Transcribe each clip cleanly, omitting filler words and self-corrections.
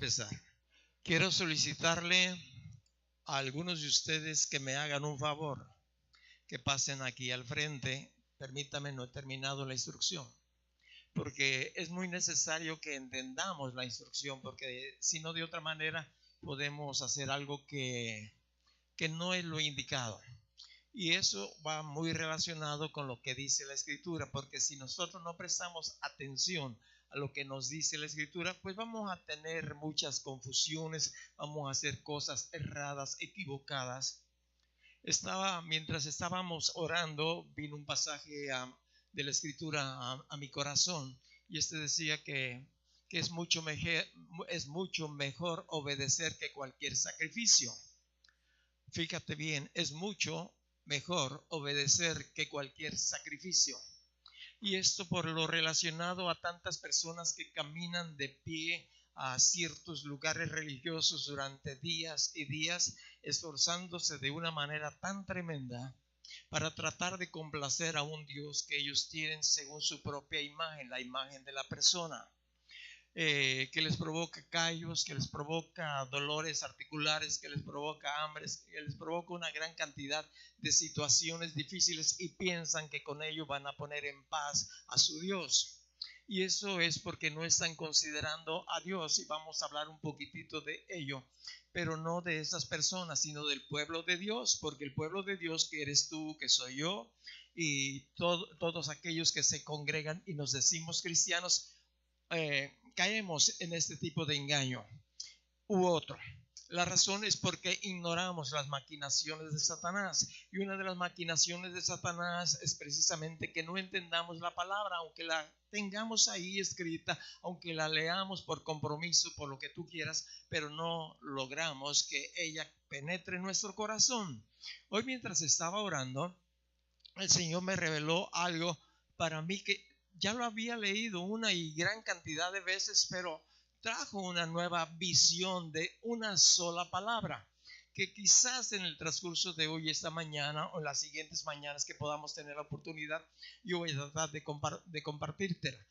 empezar. Quiero solicitarle a algunos de ustedes que me hagan un favor, que pasen aquí al frente. Permítame, no he terminado la instrucción, porque es muy necesario que entendamos la instrucción, porque si no, de otra manera podemos hacer algo que no es lo indicado. Y eso va muy relacionado con lo que dice la Escritura, porque si nosotros no prestamos atención a lo que nos dice la Escritura, pues vamos a tener muchas confusiones, vamos a hacer cosas erradas, equivocadas. Mientras estábamos orando, vino un pasaje de la Escritura a mi corazón, y decía que es mucho mejor obedecer que cualquier sacrificio. Fíjate bien, es mucho mejor obedecer que cualquier sacrificio. Y esto por lo relacionado a tantas personas que caminan de pie a ciertos lugares religiosos durante días y días, esforzándose de una manera tan tremenda para tratar de complacer a un Dios que ellos tienen según su propia imagen, la imagen de la persona. Que les provoca callos, que les provoca dolores articulares, que les provoca hambres, que les provoca una gran cantidad de situaciones difíciles, y piensan que con ello van a poner en paz a su Dios. Y eso es porque no están considerando a Dios, y vamos a hablar un poquitito de ello, pero no de esas personas, sino del pueblo de Dios, porque el pueblo de Dios, que eres tú, que soy yo, y todos aquellos que se congregan y nos decimos cristianos, caemos en este tipo de engaño u otro. La razón es porque ignoramos las maquinaciones de Satanás, y una de las maquinaciones de Satanás es precisamente que no entendamos la palabra, aunque la tengamos ahí escrita, aunque la leamos por compromiso, por lo que tú quieras, pero no logramos que ella penetre en nuestro corazón. Hoy, mientras estaba orando, el Señor me reveló algo para mí que ya lo había leído una y gran cantidad de veces, pero trajo una nueva visión de una sola palabra, que quizás en el transcurso de hoy, esta mañana, o en las siguientes mañanas que podamos tener la oportunidad, yo voy a tratar de compartírtela.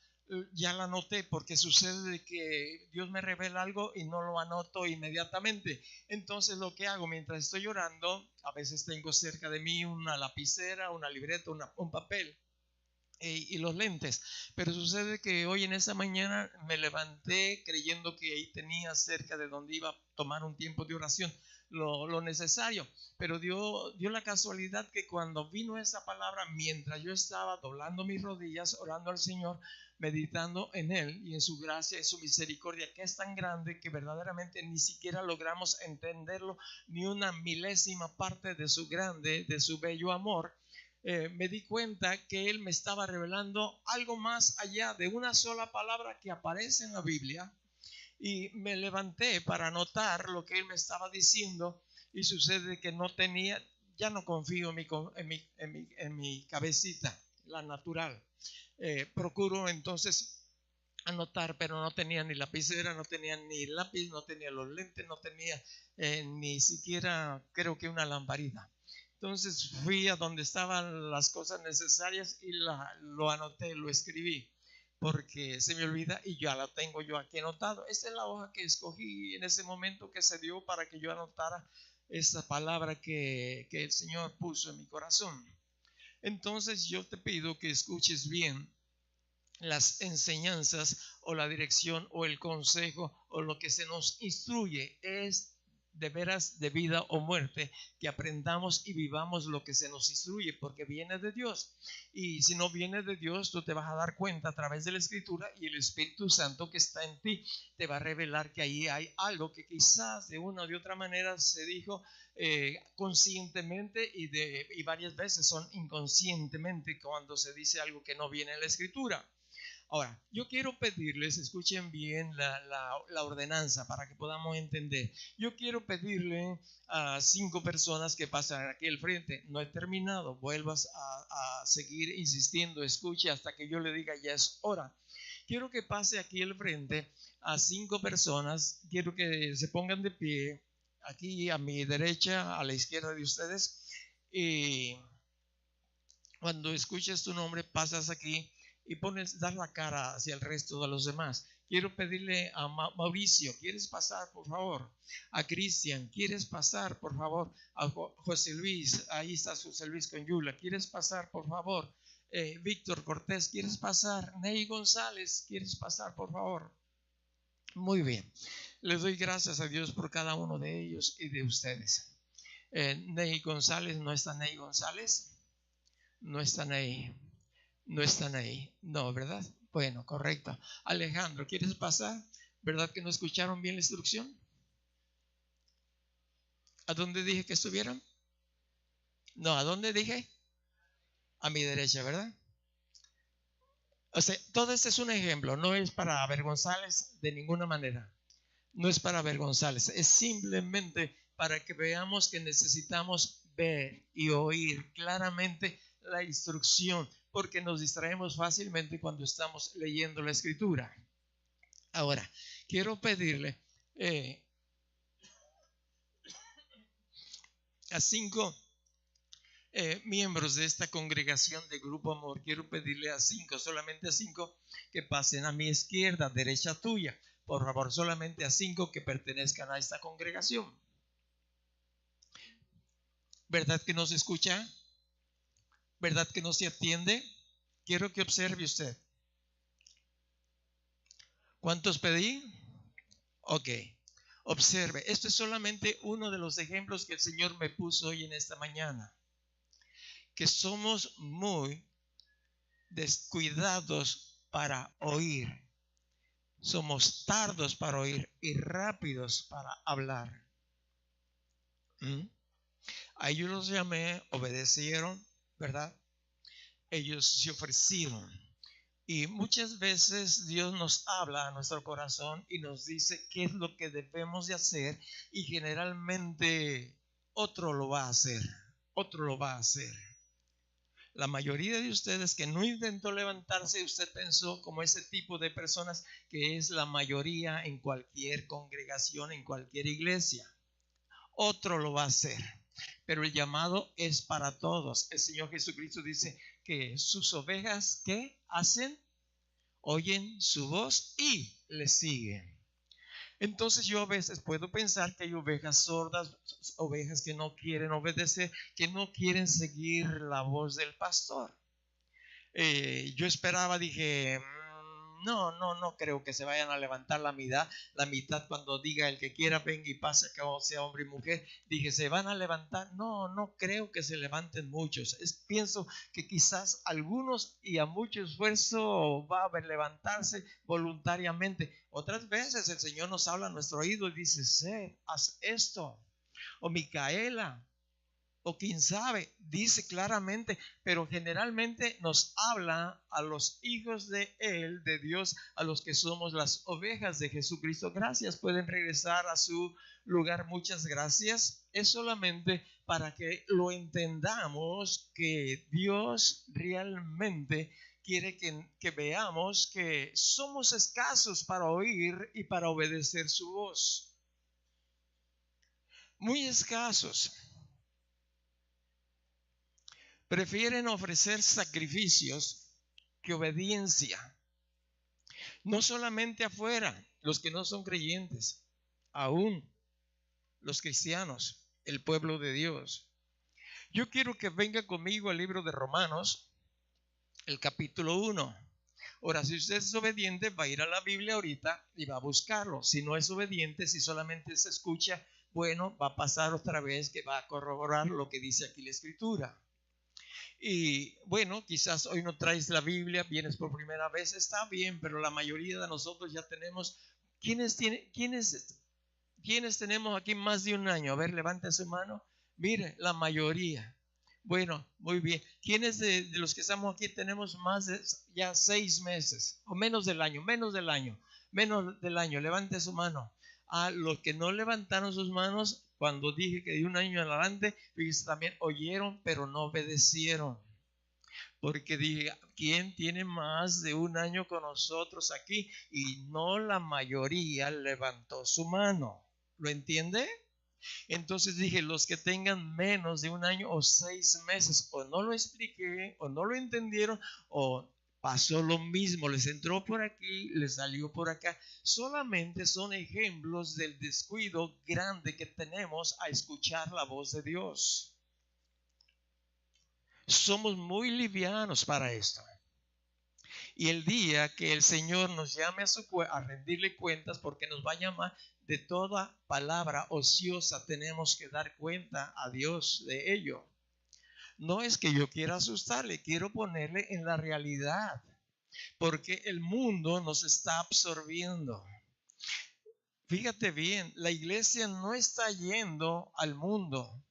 Ya la anoté, porque sucede que Dios me revela algo y no lo anoto inmediatamente. Entonces, lo que hago mientras estoy orando, a veces tengo cerca de mí una lapicera, una libreta, un papel y los lentes, pero sucede que hoy en esta mañana me levanté creyendo que ahí tenía cerca de donde iba a tomar un tiempo de oración lo necesario, pero dio la casualidad que cuando vino esa palabra, mientras yo estaba doblando mis rodillas, orando al Señor, meditando en Él y en su gracia y su misericordia, que es tan grande que verdaderamente ni siquiera logramos entenderlo, ni una milésima parte de su grande, de su bello amor. Me di cuenta que Él me estaba revelando algo más allá de una sola palabra que aparece en la Biblia, y me levanté para anotar lo que Él me estaba diciendo, y sucede que ya no confío en mi cabecita, la natural. Procuro entonces anotar, pero no tenía ni lapicera, no tenía ni lápiz, no tenía los lentes, no tenía ni siquiera, creo que, una lamparita. Entonces fui a donde estaban las cosas necesarias y lo anoté, lo escribí, porque se me olvida y ya la tengo yo aquí anotado. Esta es la hoja que escogí en ese momento que se dio para que yo anotara esa palabra que el Señor puso en mi corazón. Entonces yo te pido que escuches bien las enseñanzas o la dirección o el consejo o lo que se nos instruye. Es de veras de vida o muerte que aprendamos y vivamos lo que se nos instruye, porque viene de Dios. Y si no viene de Dios, tú te vas a dar cuenta a través de la Escritura, y el Espíritu Santo que está en ti te va a revelar que ahí hay algo que quizás de una o de otra manera se dijo conscientemente, y varias veces son inconscientemente cuando se dice algo que no viene en la Escritura. Ahora, yo quiero pedirles, escuchen bien la ordenanza para que podamos entender. Yo quiero pedirle a 5 personas que pasen aquí al frente. No he terminado, vuelvas a seguir insistiendo, escuche hasta que yo le diga ya es hora. Quiero que pase aquí al frente a 5 personas, quiero que se pongan de pie, aquí a mi derecha, a la izquierda de ustedes, y cuando escuches tu nombre pasas aquí y das la cara hacia el resto de los demás. Quiero pedirle a Mauricio, ¿quieres pasar, por favor? A Cristian, ¿quieres pasar, por favor? A José Luis, ahí está José Luis con Yula, ¿quieres pasar, por favor? Víctor Cortés, ¿quieres pasar? Ney González, ¿quieres pasar, por favor? Muy bien. Les doy gracias a Dios por cada uno de ellos y de ustedes. Ney González, ¿no está Ney González? No está Ney. No están ahí. No, ¿verdad? Bueno, correcto. Alejandro, ¿quieres pasar? ¿Verdad que no escucharon bien la instrucción? ¿A dónde dije que estuvieran? No, ¿a dónde dije? A mi derecha, ¿verdad? O sea, todo este es un ejemplo, no es para avergonzarles de ninguna manera. No es para avergonzarles, es simplemente para que veamos que necesitamos ver y oír claramente la instrucción, porque nos distraemos fácilmente cuando estamos leyendo la escritura. Ahora, quiero pedirle a 5 miembros de esta congregación de Grupo Amor, quiero pedirle a 5, solamente a 5, que pasen a mi izquierda, derecha tuya. Por favor, solamente a 5 que pertenezcan a esta congregación. ¿Verdad que no se escucha? ¿Verdad que no se atiende? Quiero que observe usted. ¿Cuántos pedí? Ok. Observe, esto es solamente uno de los ejemplos que el Señor me puso hoy en esta mañana. Que somos muy descuidados para oír. Somos tardos para oír y rápidos para hablar. A ellos los llamé, obedecieron, ¿verdad? Ellos se ofrecieron. Y muchas veces Dios nos habla a nuestro corazón y nos dice qué es lo que debemos de hacer, y generalmente otro lo va a hacer. Otro lo va a hacer. La mayoría de ustedes que no intentó levantarse, usted pensó como ese tipo de personas que es la mayoría en cualquier congregación, en cualquier iglesia. Otro lo va a hacer, pero el llamado es para todos. El Señor Jesucristo dice que sus ovejas, ¿qué hacen? Oyen su voz y le siguen. Entonces yo a veces puedo pensar que hay ovejas sordas, ovejas que no quieren obedecer, que no quieren seguir la voz del pastor. Yo esperaba, dije, no creo que se vayan a levantar la mitad cuando diga el que quiera venga y pase, que sea hombre y mujer. Dije, ¿se van a levantar? No creo que se levanten muchos. Pienso que quizás algunos y a mucho esfuerzo va a levantarse voluntariamente. Otras veces el Señor nos habla a nuestro oído y dice, haz esto. O Micaela, o quién sabe, dice claramente, pero generalmente nos habla a los hijos de Él, de Dios, a los que somos las ovejas de Jesucristo. Gracias, pueden regresar a su lugar. Muchas gracias. Es solamente para que lo entendamos, que Dios realmente quiere que veamos que somos escasos para oír y para obedecer su voz. Muy escasos. Prefieren ofrecer sacrificios que obediencia. No solamente afuera, los que no son creyentes, aún los cristianos, el pueblo de Dios. Yo quiero que venga conmigo al libro de Romanos, el capítulo 1. Ahora, si usted es obediente, va a ir a la Biblia ahorita y va a buscarlo. Si no es obediente, si solamente se escucha, bueno, va a pasar otra vez que va a corroborar lo que dice aquí la Escritura. Y bueno, quizás hoy no traes la Biblia, vienes por primera vez, está bien, pero la mayoría de nosotros ya tenemos. ¿Quiénes tenemos aquí más de un año? A ver, levante su mano. Mire, la mayoría. Bueno, muy bien. ¿Quiénes de los que estamos aquí tenemos más de ya 6 meses? O menos del año. Levante su mano. A los que no levantaron sus manos, cuando dije que de un año en adelante, fíjense, también oyeron, pero no obedecieron. Porque dije, ¿quién tiene más de un año con nosotros aquí? Y no la mayoría levantó su mano. ¿Lo entiende? Entonces dije, los que tengan menos de un año o 6 meses, o no lo expliqué, o no lo entendieron, o pasó lo mismo, les entró por aquí, les salió por acá. Solamente son ejemplos del descuido grande que tenemos a escuchar la voz de Dios. Somos muy livianos para esto. Y el día que el Señor nos llame a rendirle cuentas, porque nos va a llamar, de toda palabra ociosa tenemos que dar cuenta a Dios de ello. No es que yo quiera asustarle, quiero ponerle en la realidad, porque el mundo nos está absorbiendo. Fíjate bien, la iglesia no está yendo al mundo.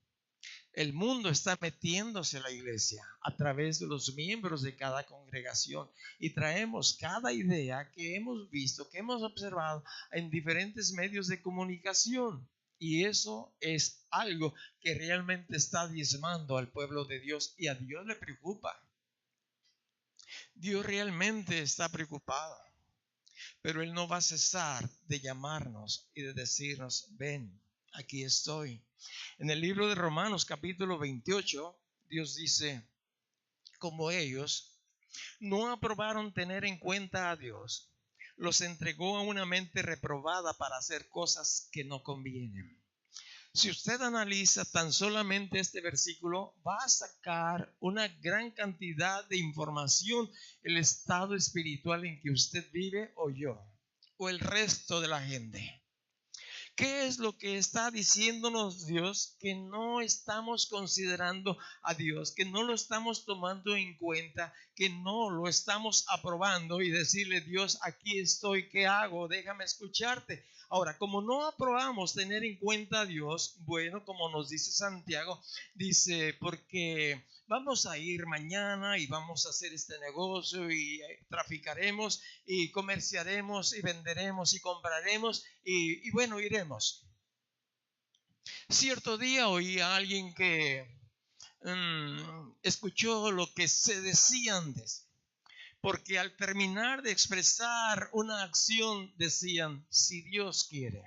El mundo está metiéndose a la iglesia a través de los miembros de cada congregación, y traemos cada idea que hemos visto, que hemos observado en diferentes medios de comunicación. Y eso es algo que realmente está diezmando al pueblo de Dios, y a Dios le preocupa. Dios realmente está preocupado, pero Él no va a cesar de llamarnos y de decirnos: ven, aquí estoy. En el libro de Romanos capítulo 28, Dios dice: como ellos no aprobaron tener en cuenta a Dios, los entregó a una mente reprobada para hacer cosas que no convienen. Si usted analiza tan solamente este versículo, va a sacar una gran cantidad de información, el estado espiritual en que usted vive, o yo, o el resto de la gente. ¿Qué es lo que está diciéndonos Dios? Que no estamos considerando a Dios, que no lo estamos tomando en cuenta, que no lo estamos aprobando y decirle: Dios, aquí estoy, ¿qué hago? Déjame escucharte. Ahora, como no aprobamos tener en cuenta a Dios, bueno, como nos dice Santiago, dice: porque vamos a ir mañana y vamos a hacer este negocio y traficaremos y comerciaremos y venderemos y compraremos y bueno, iremos. Cierto día oí a alguien que escuchó lo que se decía antes, porque al terminar de expresar una acción decían: si Dios quiere.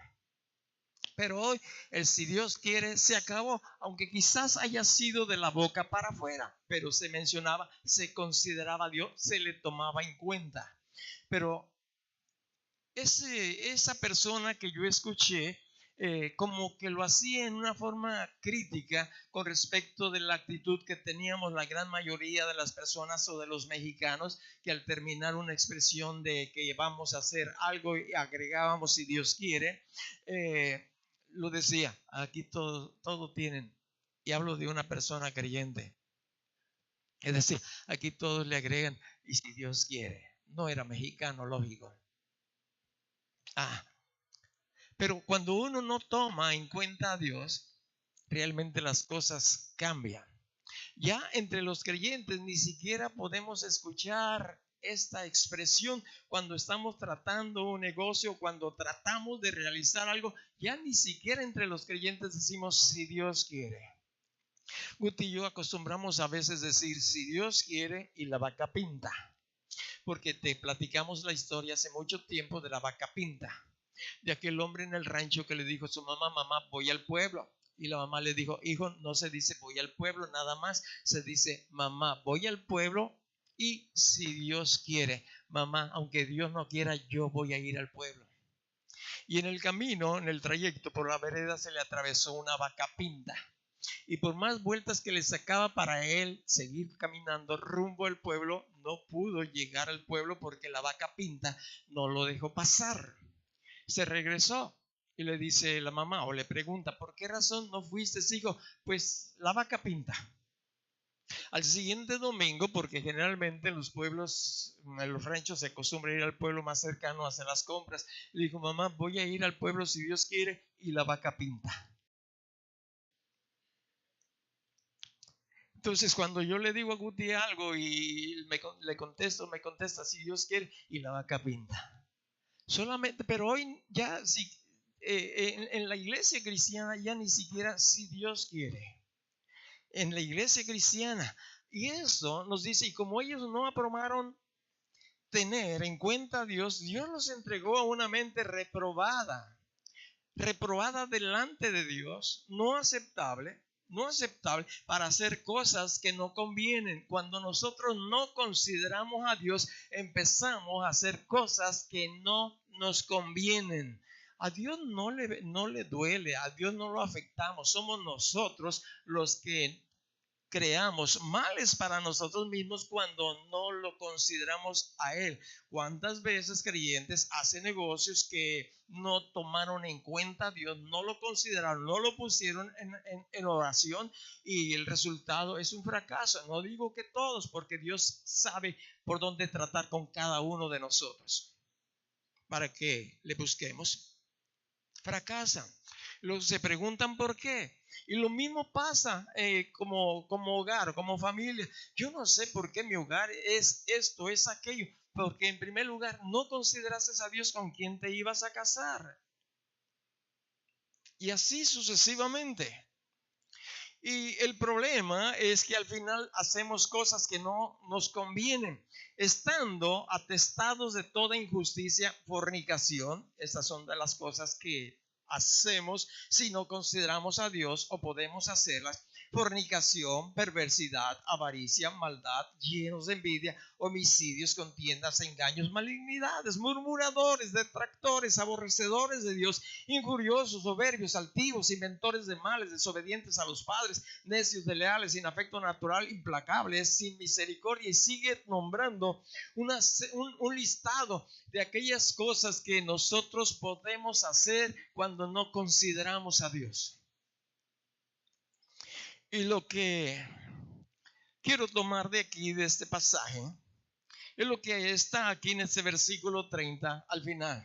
Pero hoy el "si Dios quiere" se acabó, aunque quizás haya sido de la boca para afuera, pero se mencionaba, se consideraba a Dios, se le tomaba en cuenta. Pero esa persona que yo escuché, como que lo hacía en una forma crítica con respecto de la actitud que teníamos la gran mayoría de las personas o de los mexicanos, que al terminar una expresión de que vamos a hacer algo y agregábamos "si Dios quiere", lo decía: aquí todo tienen, y hablo de una persona creyente, es decir, aquí todos le agregan "y si Dios quiere". No era mexicano, lógico. Pero cuando uno no toma en cuenta a Dios, realmente las cosas cambian. Ya entre los creyentes ni siquiera podemos escuchar esta expresión cuando estamos tratando un negocio, cuando tratamos de realizar algo. Ya ni siquiera entre los creyentes decimos "si Dios quiere". Guti y yo acostumbramos a veces decir "si Dios quiere" y la vaca pinta, porque te platicamos la historia hace mucho tiempo de la vaca pinta, de aquel hombre en el rancho que le dijo a su mamá: mamá, voy al pueblo. Y la mamá le dijo: hijo, no se dice voy al pueblo nada más, se dice mamá, voy al pueblo y si Dios quiere. Mamá, aunque Dios no quiera, yo voy a ir al pueblo. Y en el camino, en el trayecto por la vereda, se le atravesó una vaca pinta. Y por más vueltas que le sacaba para él seguir caminando rumbo al pueblo, no pudo llegar al pueblo porque la vaca pinta no lo dejó pasar. Se regresó y le dice la mamá, o le pregunta: ¿por qué razón no fuiste, hijo? Pues la vaca pinta. Al siguiente domingo, porque generalmente en los pueblos, en los ranchos, se acostumbra ir al pueblo más cercano a hacer las compras, le dijo: mamá, voy a ir al pueblo si Dios quiere, y la vaca pinta. Entonces, cuando yo le digo a Guti algo y me contesta "si Dios quiere", y la vaca pinta. Solamente, pero hoy ya si en la iglesia cristiana ya ni siquiera "si Dios quiere". En la iglesia cristiana. Y eso nos dice: y como ellos no aprobaron tener en cuenta a Dios, Dios los entregó a una mente reprobada delante de Dios, no aceptable. no aceptable para hacer cosas que no convienen. Cuando nosotros no consideramos a Dios, empezamos a hacer cosas que no nos convienen. A Dios no le duele, a Dios no lo afectamos. Somos nosotros los que creamos males para nosotros mismos cuando no lo consideramos a Él. ¿Cuántas veces creyentes hacen negocios que no tomaron en cuenta a Dios, no lo consideraron, no lo pusieron en oración y el resultado es un fracaso? No digo que todos, porque Dios sabe por dónde tratar con cada uno de nosotros para que le busquemos. Fracasan. Se preguntan por qué. Y lo mismo pasa como hogar, como familia. Yo no sé por qué mi hogar es esto, es aquello. Porque en primer lugar no consideraste a Dios con quien te ibas a casar. Y así sucesivamente. Y el problema es que al final hacemos cosas que no nos convienen, estando atestados de toda injusticia, fornicación. Estas son de las cosas que hacemos si no consideramos a Dios o podemos hacerlas. Fornicación, perversidad, avaricia, maldad, llenos de envidia, homicidios, contiendas, engaños, malignidades, murmuradores, detractores, aborrecedores de Dios, injuriosos, soberbios, altivos, inventores de males, desobedientes a los padres, necios, desleales, sin afecto natural, implacables, sin misericordia. Y sigue nombrando un listado de aquellas cosas que nosotros podemos hacer cuando no consideramos a Dios. Y lo que quiero tomar de aquí, de este pasaje, es lo que está aquí en este versículo 30 al final.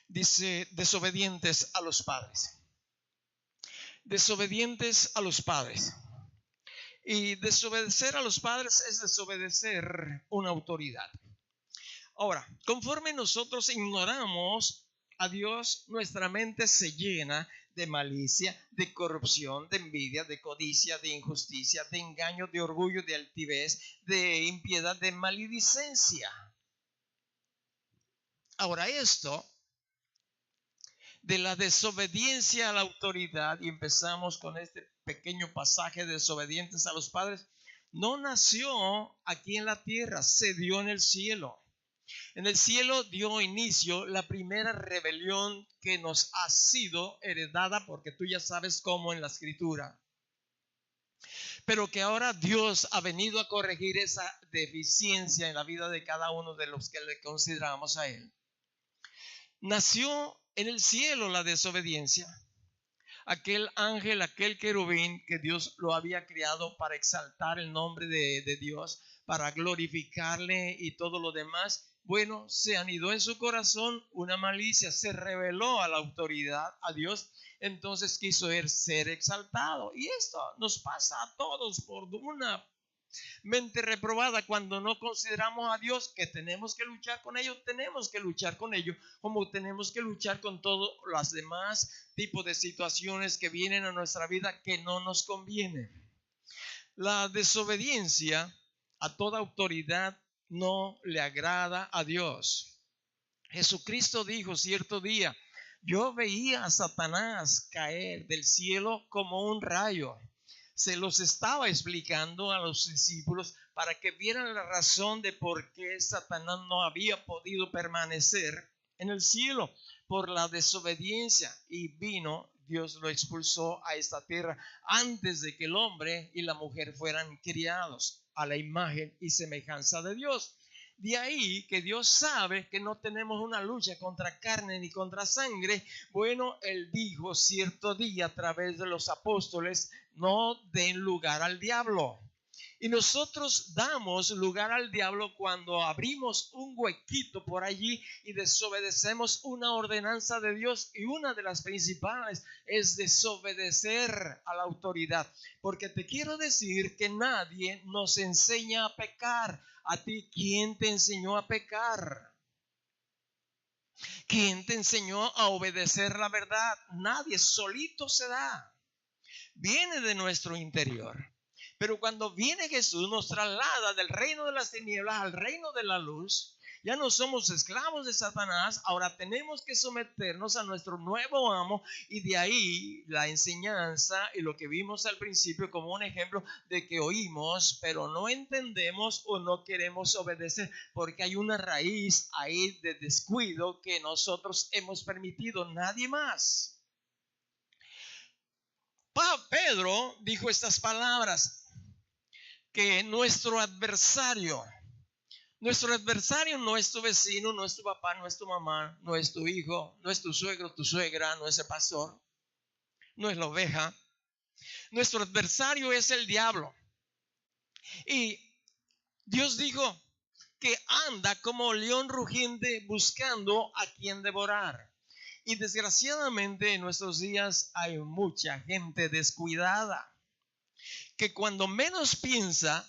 Dice: desobedientes a los padres. Desobedientes a los padres. Y desobedecer a los padres es desobedecer una autoridad. Ahora, conforme nosotros ignoramos a Dios, nuestra mente se llena de malicia, de corrupción, de envidia, de codicia, de injusticia, de engaño, de orgullo, de altivez, de impiedad, de maledicencia. Ahora, esto de la desobediencia a la autoridad, y empezamos con este pequeño pasaje de desobedientes a los padres, no nació aquí en la tierra, se dio en el cielo. En el cielo dio inicio la primera rebelión que nos ha sido heredada, porque tú ya sabes cómo en la escritura. Pero que ahora Dios ha venido a corregir esa deficiencia en la vida de cada uno de los que le consideramos a Él. Nació en el cielo la desobediencia. Aquel ángel, aquel querubín que Dios lo había creado para exaltar el nombre de Dios, para glorificarle y todo lo demás. Bueno, se anidó en su corazón una malicia, se rebeló a la autoridad, a Dios, entonces quiso ser exaltado. Y esto nos pasa a todos por una mente reprobada. Cuando no consideramos a Dios, que tenemos que luchar con ello, tenemos que luchar con ello, como tenemos que luchar con todos los demás tipos de situaciones que vienen a nuestra vida que no nos convienen. La desobediencia a toda autoridad no le agrada a Dios. Jesucristo dijo cierto día: yo veía a Satanás caer del cielo como un rayo. Se los estaba explicando a los discípulos para que vieran la razón de por qué Satanás no había podido permanecer en el cielo, por la desobediencia, y vino, Dios lo expulsó a esta tierra antes de que el hombre y la mujer fueran criados a la imagen y semejanza de Dios. De ahí que Dios sabe que no tenemos una lucha contra carne ni contra sangre. Bueno, Él dijo cierto día a través de los apóstoles: no den lugar al diablo. Y nosotros damos lugar al diablo cuando abrimos un huequito por allí y desobedecemos una ordenanza de Dios. Y una de las principales es desobedecer a la autoridad. Porque te quiero decir que nadie nos enseña a pecar. A ti, ¿quién te enseñó a pecar? ¿Quién te enseñó a obedecer la verdad? Nadie, solito se da. Viene de nuestro interior. Pero cuando viene Jesús, nos traslada del reino de las tinieblas al reino de la luz. Ya no somos esclavos de Satanás, ahora tenemos que someternos a nuestro nuevo amo, y de ahí la enseñanza y lo que vimos al principio como un ejemplo de que oímos, pero no entendemos o no queremos obedecer, porque hay una raíz ahí de descuido que nosotros hemos permitido, nadie más. Pedro dijo estas palabras, que nuestro adversario no es tu vecino, no es tu papá, no es tu mamá, no es tu hijo, no es tu suegro, tu suegra, no es el pastor, no es la oveja. Nuestro adversario es el diablo. Y Dios dijo que anda como león rugiente buscando a quien devorar. Y desgraciadamente en nuestros días hay mucha gente descuidada, que cuando menos piensa,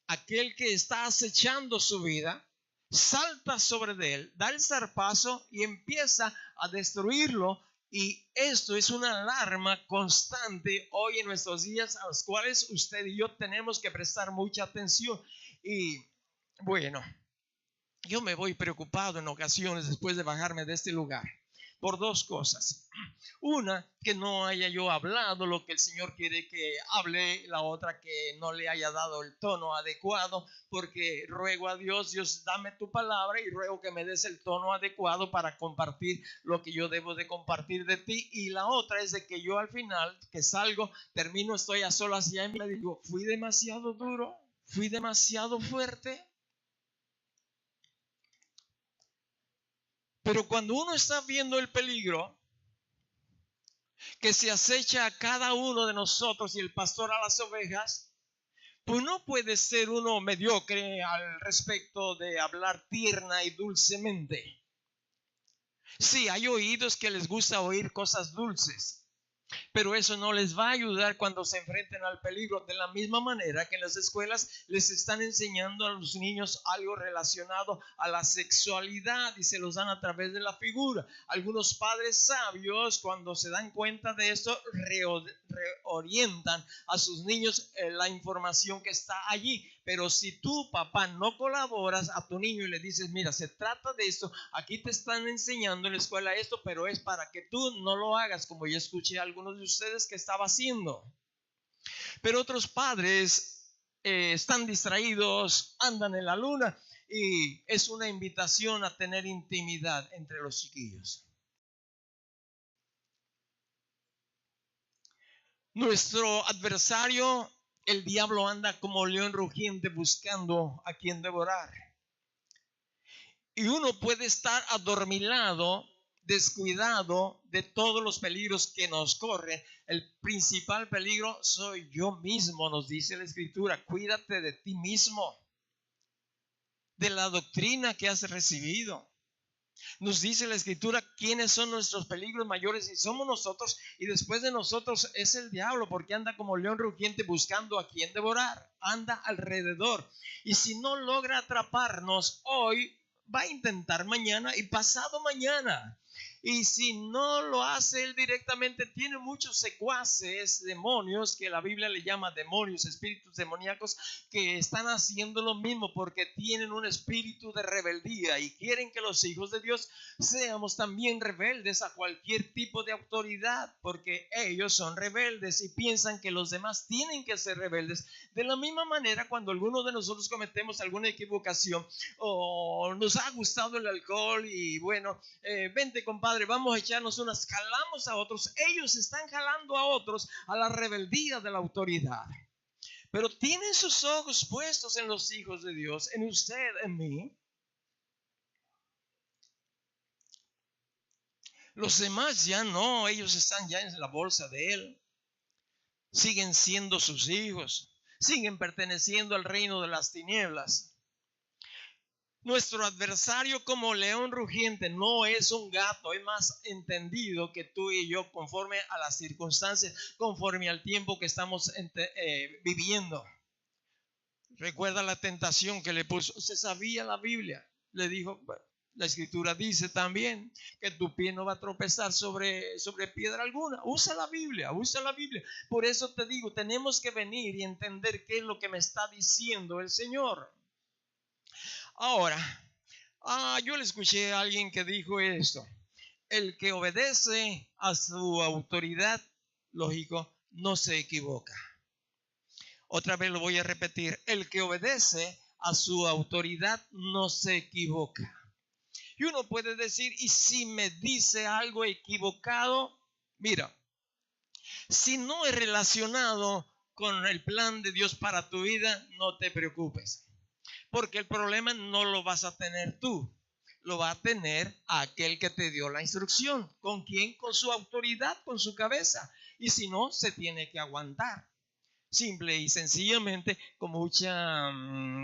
aquel que está acechando su vida salta sobre de él, da el zarpazo y empieza a destruirlo. Y esto es una alarma constante hoy en nuestros días, a los cuales usted y yo tenemos que prestar mucha atención. Y bueno, yo me voy preocupado en ocasiones después de bajarme de este lugar por dos cosas. Una, que no haya yo hablado lo que el Señor quiere que hable. La otra, que no le haya dado el tono adecuado, porque ruego a Dios, Dios, dame tu palabra, y ruego que me des el tono adecuado para compartir lo que yo debo de compartir de ti. Y la otra es de que yo al final, que salgo, termino, estoy a solas y me digo, fui demasiado duro, fui demasiado fuerte. Pero cuando uno está viendo el peligro que se acecha a cada uno de nosotros y el pastor a las ovejas, pues no puede ser uno mediocre al respecto de hablar tierna y dulcemente. Sí, hay oídos que les gusta oír cosas dulces, pero eso no les va a ayudar cuando se enfrenten al peligro. De la misma manera que en las escuelas les están enseñando a los niños algo relacionado a la sexualidad y se los dan a través de la figura. Algunos padres sabios, cuando se dan cuenta de esto, reorientan a sus niños la información que está allí. Pero si tú, papá, no colaboras a tu niño y le dices, mira, se trata de esto, aquí te están enseñando en la escuela esto, pero es para que tú no lo hagas, como yo escuché a algunos de ustedes que estaba haciendo. Pero otros padres están distraídos, andan en la luna, y es una invitación a tener intimidad entre los chiquillos. Nuestro adversario, el diablo, anda como león rugiente buscando a quien devorar. Y uno puede estar adormilado, descuidado de todos los peligros que nos corren. El principal peligro soy yo mismo, nos dice la Escritura. Cuídate de ti mismo, de la doctrina que has recibido. Nos dice la Escritura quiénes son nuestros peligros mayores, y somos nosotros, y después de nosotros es el diablo, porque anda como león rugiente buscando a quien devorar. Anda alrededor, y si no logra atraparnos hoy, va a intentar mañana y pasado mañana. Y si no lo hace él directamente, tiene muchos secuaces, demonios, que la Biblia le llama demonios, espíritus demoníacos, que están haciendo lo mismo, porque tienen un espíritu de rebeldía y quieren que los hijos de Dios seamos también rebeldes a cualquier tipo de autoridad, porque ellos son rebeldes y piensan que los demás tienen que ser rebeldes. De la misma manera, cuando alguno de nosotros cometemos alguna equivocación o nos ha gustado el alcohol y bueno, vente compadre, vamos a echarnos unas, jalamos a otros. Ellos están jalando a otros a la rebeldía de la autoridad. Pero tienen sus ojos puestos en los hijos de Dios, en usted, en mí. Los demás ya no, ellos están ya en la bolsa de él. Siguen siendo sus hijos, siguen perteneciendo al reino de las tinieblas. Nuestro adversario, como león rugiente, no es un gato, es más entendido que tú y yo, conforme a las circunstancias, conforme al tiempo que estamos viviendo. Recuerda la tentación que le puso. Se sabía la Biblia, le dijo, bueno, la Escritura dice también que tu pie no va a tropezar sobre piedra alguna. Usa la Biblia, usa la Biblia. Por eso te digo, tenemos que venir y entender qué es lo que me está diciendo el Señor. Ahora, Yo le escuché a alguien que dijo esto: el que obedece a su autoridad, lógico, no se equivoca. Otra vez lo voy a repetir: el que obedece a su autoridad no se equivoca. Y uno puede decir: ¿y si me dice algo equivocado? Mira, si no es relacionado con el plan de Dios para tu vida, no te preocupes, porque el problema no lo vas a tener tú, lo va a tener aquel que te dio la instrucción. ¿Con quién? Con su autoridad, con su cabeza. Y si no, se tiene que aguantar. Simple y sencillamente, con mucho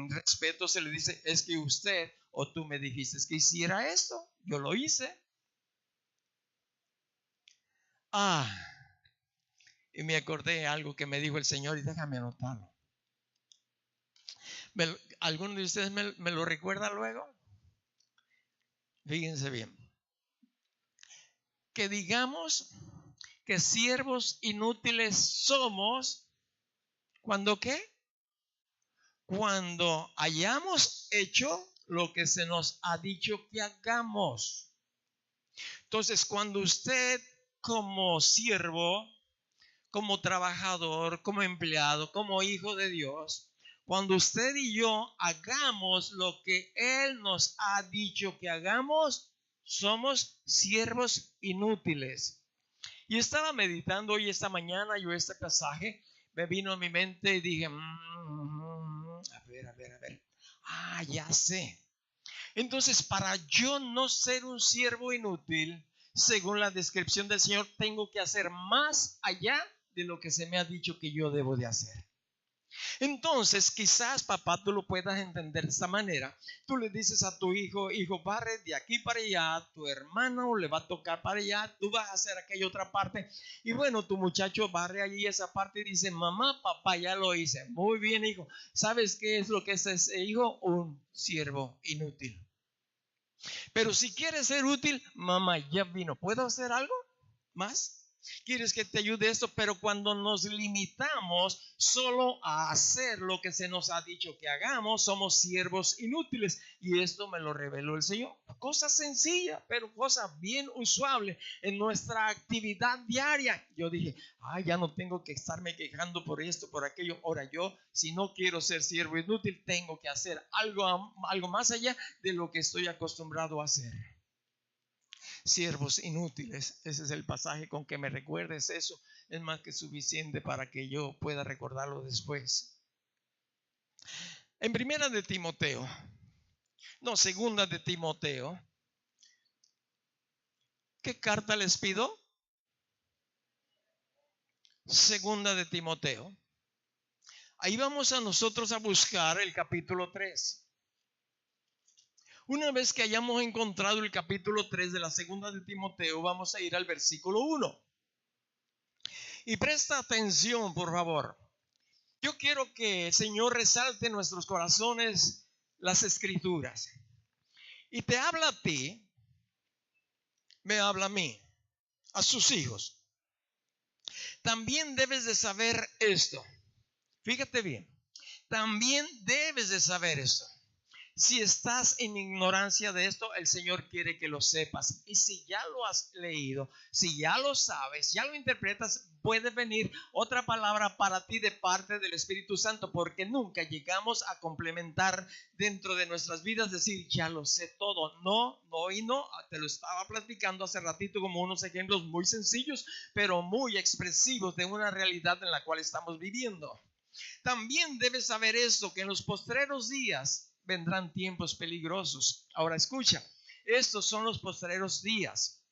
respeto, se le dice: es que usted o tú me dijiste que hiciera esto, yo lo hice. Y me acordé de algo que me dijo el Señor y déjame anotarlo. ¿Alguno de ustedes me lo recuerda luego? Fíjense bien. Que digamos que siervos inútiles somos, ¿cuando qué? Cuando hayamos hecho lo que se nos ha dicho que hagamos. Entonces, cuando usted como siervo, como trabajador, como empleado, como hijo de Dios, cuando usted y yo hagamos lo que Él nos ha dicho que hagamos, somos siervos inútiles. Y estaba meditando hoy, esta mañana, yo este pasaje me vino a mi mente y dije: a ver. Ya sé. Entonces, para yo no ser un siervo inútil, según la descripción del Señor, tengo que hacer más allá de lo que se me ha dicho que yo debo de hacer. Entonces, quizás, papá, tú lo puedas entender de esta manera. Tú le dices a tu hijo: hijo, barre de aquí para allá, tu hermano le va a tocar para allá, tú vas a hacer aquella otra parte. Y bueno, tu muchacho barre allí esa parte y dice: mamá, papá, ya lo hice. Muy bien, hijo. ¿Sabes qué es lo que es ese hijo? Un siervo inútil. Pero si quieres ser útil, mamá, ya vino. ¿Puedo hacer algo más? ¿Quieres que te ayude esto? Pero cuando nos limitamos solo a hacer lo que se nos ha dicho que hagamos, somos siervos inútiles. Y esto me lo reveló el Señor. Cosa sencilla, pero cosa bien usual en nuestra actividad diaria. Yo dije: ya no tengo que estarme quejando por esto, por aquello. Ahora yo, si no quiero ser siervo inútil, tengo que hacer algo más allá de lo que estoy acostumbrado a hacer. Siervos inútiles, ese es el pasaje. Con que me recuerdes eso es más que suficiente para que yo pueda recordarlo después. En segunda de Timoteo, ¿qué carta les pido? Segunda de Timoteo. Ahí vamos a nosotros a buscar el capítulo 3. Una vez que hayamos encontrado el capítulo 3 de la segunda de Timoteo, vamos a ir al versículo 1. Y presta atención, por favor. Yo quiero que el Señor resalte en nuestros corazones las escrituras. Y te habla a ti, me habla a mí, a sus hijos. También debes de saber esto. Fíjate bien. También debes de saber esto. Si estás en ignorancia de esto, el Señor quiere que lo sepas. Y si ya lo has leído, si ya lo sabes, ya lo interpretas, puede venir otra palabra para ti de parte del Espíritu Santo, porque nunca llegamos a complementar dentro de nuestras vidas, decir: ya lo sé todo. No. Te lo estaba platicando hace ratito como unos ejemplos muy sencillos, pero muy expresivos de una realidad en la cual estamos viviendo. También debes saber esto, que en los postreros días vendrán tiempos peligrosos. Ahora escucha, estos son los postreros días.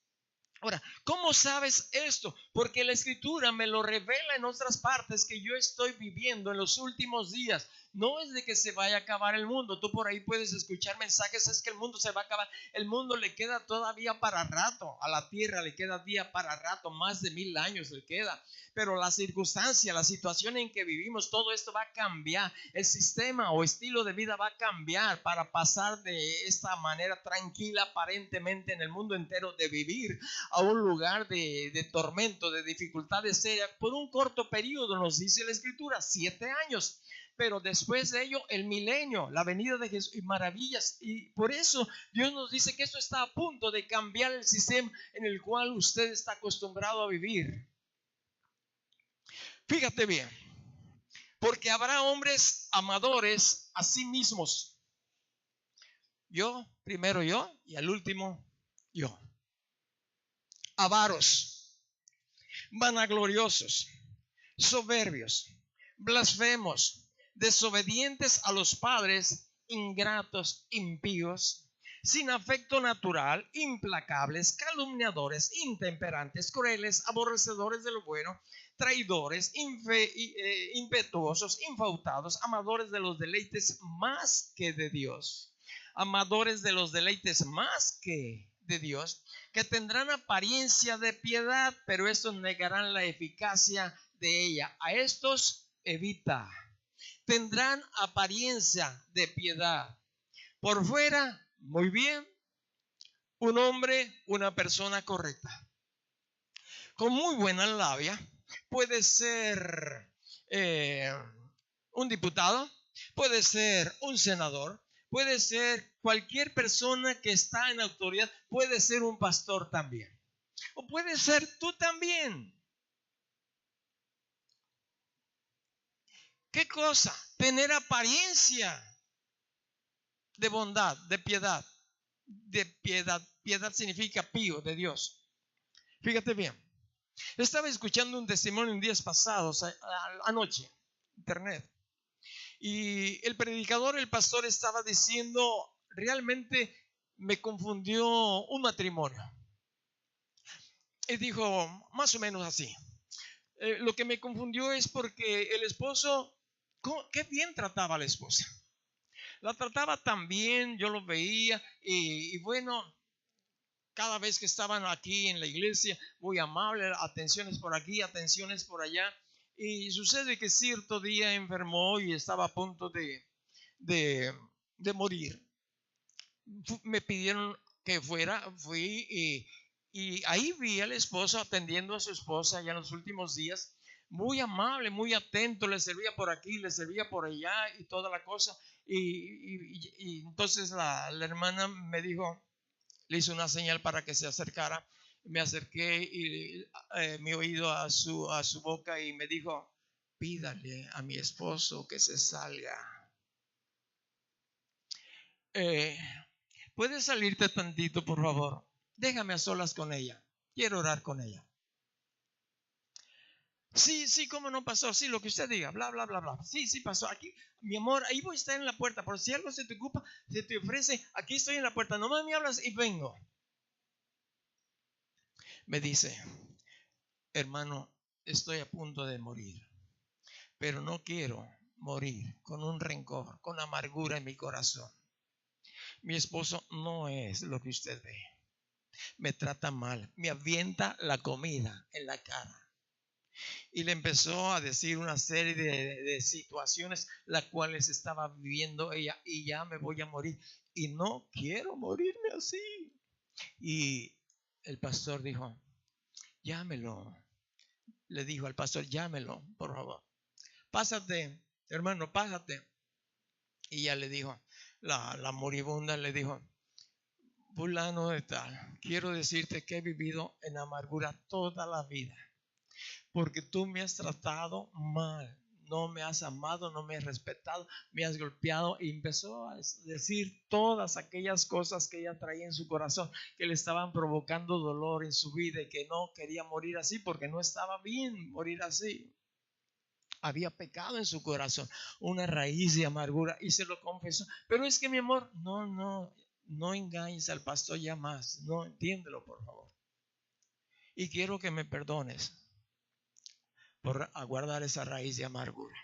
Ahora, ¿cómo sabes esto? Porque la Escritura me lo revela en otras partes, que yo estoy viviendo en los últimos días. No es de que se vaya a acabar el mundo. Tú por ahí puedes escuchar mensajes: es que el mundo se va a acabar. El mundo le queda todavía para rato. A la tierra le queda día para rato. Más de 1000 años le queda. pero la circunstancia, la situación en que vivimos, todo esto va a cambiar. El sistema o estilo de vida va a cambiar para pasar de esta manera tranquila aparentemente en el mundo entero de vivir a un lugar de tormento, de dificultades serias por un corto periodo, nos dice la Escritura, 7 años. Pero después de ello, el milenio, la venida de Jesús y maravillas. Y por eso Dios nos dice que esto está a punto de cambiar el sistema en el cual usted está acostumbrado a vivir. Fíjate bien, porque habrá hombres amadores a sí mismos. Yo, primero yo, y al último yo. Avaros, vanagloriosos, soberbios, blasfemos, desobedientes a los padres, ingratos, impíos, sin afecto natural, implacables, calumniadores, intemperantes, crueles, aborrecedores de lo bueno, traidores, impetuosos, infautados, amadores de los deleites más que de Dios, amadores de los deleites más que de Dios, que tendrán apariencia de piedad, pero estos negarán la eficacia de ella. A estos evita. Tendrán apariencia de piedad. Por fuera, muy bien, un hombre, una persona correcta, con muy buena labia. Puede ser un diputado, puede ser un senador, puede ser cualquier persona que está en autoridad, puede ser un pastor también, o puede ser tú también. ¿Qué cosa? Tener apariencia de bondad, de piedad. De piedad. Piedad significa pío, de Dios. Fíjate bien. Estaba escuchando un testimonio en días pasados, anoche, internet. Y el predicador, el pastor, estaba diciendo, realmente me confundió un matrimonio. Y dijo, más o menos así. Lo que me confundió es porque el esposo, qué bien trataba a la esposa. La trataba tan bien, yo lo veía y bueno, cada vez que estaban aquí en la iglesia, muy amable, atenciones por aquí, atenciones por allá. Y sucede que cierto día enfermó y estaba a punto de morir. Me pidieron que fuera, fui y ahí vi al esposo atendiendo a su esposa ya en los últimos días. Muy amable, muy atento, le servía por aquí, le servía por allá y toda la cosa. Y entonces la hermana me dijo, le hizo una señal para que se acercara. Me acerqué y mi oído a su boca y me dijo, pídale a mi esposo que se salga. ¿Puedes salirte tantito, por favor? Déjame a solas con ella. Quiero orar con ella. Sí, ¿cómo no pasó? Sí, lo que usted diga, bla, bla, bla, bla. Sí, pasó. Aquí, mi amor, ahí voy a estar en la puerta. Por si algo se te ocupa, se te ofrece, aquí estoy en la puerta. Nomás me hablas y vengo. Me dice, hermano, estoy a punto de morir, pero no quiero morir con un rencor, con amargura en mi corazón. Mi esposo no es lo que usted ve. Me trata mal, me avienta la comida en la cara. Y le empezó a decir una serie de situaciones las cuales estaba viviendo ella, y ya me voy a morir y no quiero morirme así. Y el pastor dijo, llámelo. Le dijo al pastor, llámelo, por favor. Pásate, hermano, pásate. Y ya le dijo, la moribunda le dijo, fulano de tal, quiero decirte que he vivido en amargura toda la vida, porque tú me has tratado mal, no me has amado, no me has respetado, me has golpeado. Y empezó a decir todas aquellas cosas que ella traía en su corazón, que le estaban provocando dolor en su vida y que no quería morir así porque no estaba bien morir así. Había pecado en su corazón, una raíz de amargura, y se lo confesó. Pero es que mi amor, no engañes al pastor ya más. No, entiéndelo, por favor. Y quiero que me perdones por aguardar esa raíz de amargura.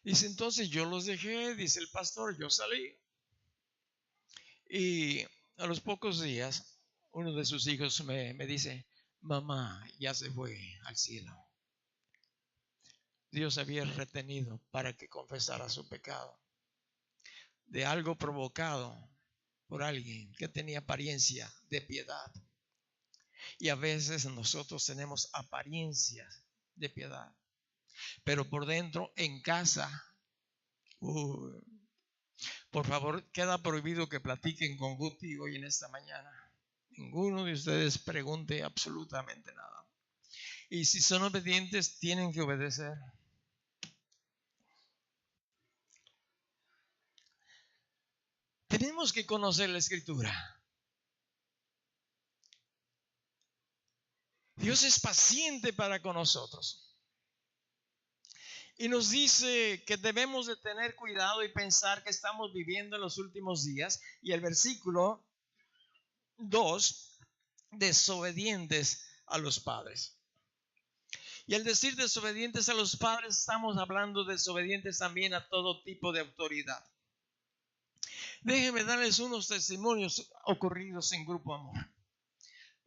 Dice, entonces yo los dejé, dice el pastor, yo salí. Y a los pocos días, uno de sus hijos me dice, mamá ya se fue al cielo. Dios había retenido para que confesara su pecado de algo provocado por alguien que tenía apariencia de piedad. Y a veces nosotros tenemos apariencias de piedad, pero por dentro, en casa, por favor, queda prohibido que platiquen con Guti hoy en esta mañana. Ninguno de ustedes pregunte absolutamente nada. Y si son obedientes, tienen que obedecer. Tenemos que conocer la Escritura. Dios es paciente para con nosotros. Y nos dice que debemos de tener cuidado y pensar que estamos viviendo en los últimos días. Y el versículo 2, desobedientes a los padres. Y al decir desobedientes a los padres, estamos hablando de desobedientes también a todo tipo de autoridad. Déjenme darles unos testimonios ocurridos en Grupo Amor.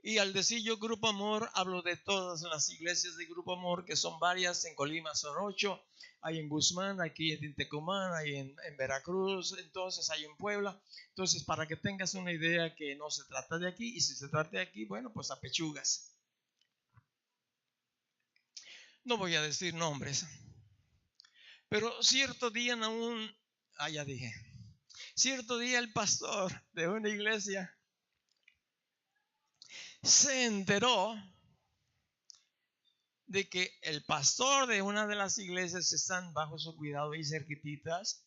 Y al decir yo Grupo Amor, hablo de todas las iglesias de Grupo Amor, que son varias. En Colima son 8, hay en Guzmán, aquí en Tecomán, hay en Veracruz, entonces hay en Puebla. Entonces, para que tengas una idea que no se trata de aquí, y si se trata de aquí, bueno, pues a pechugas. No voy a decir nombres, pero cierto día cierto día el pastor de una iglesia se enteró de que el pastor de una de las iglesias que están bajo su cuidado y cerquititas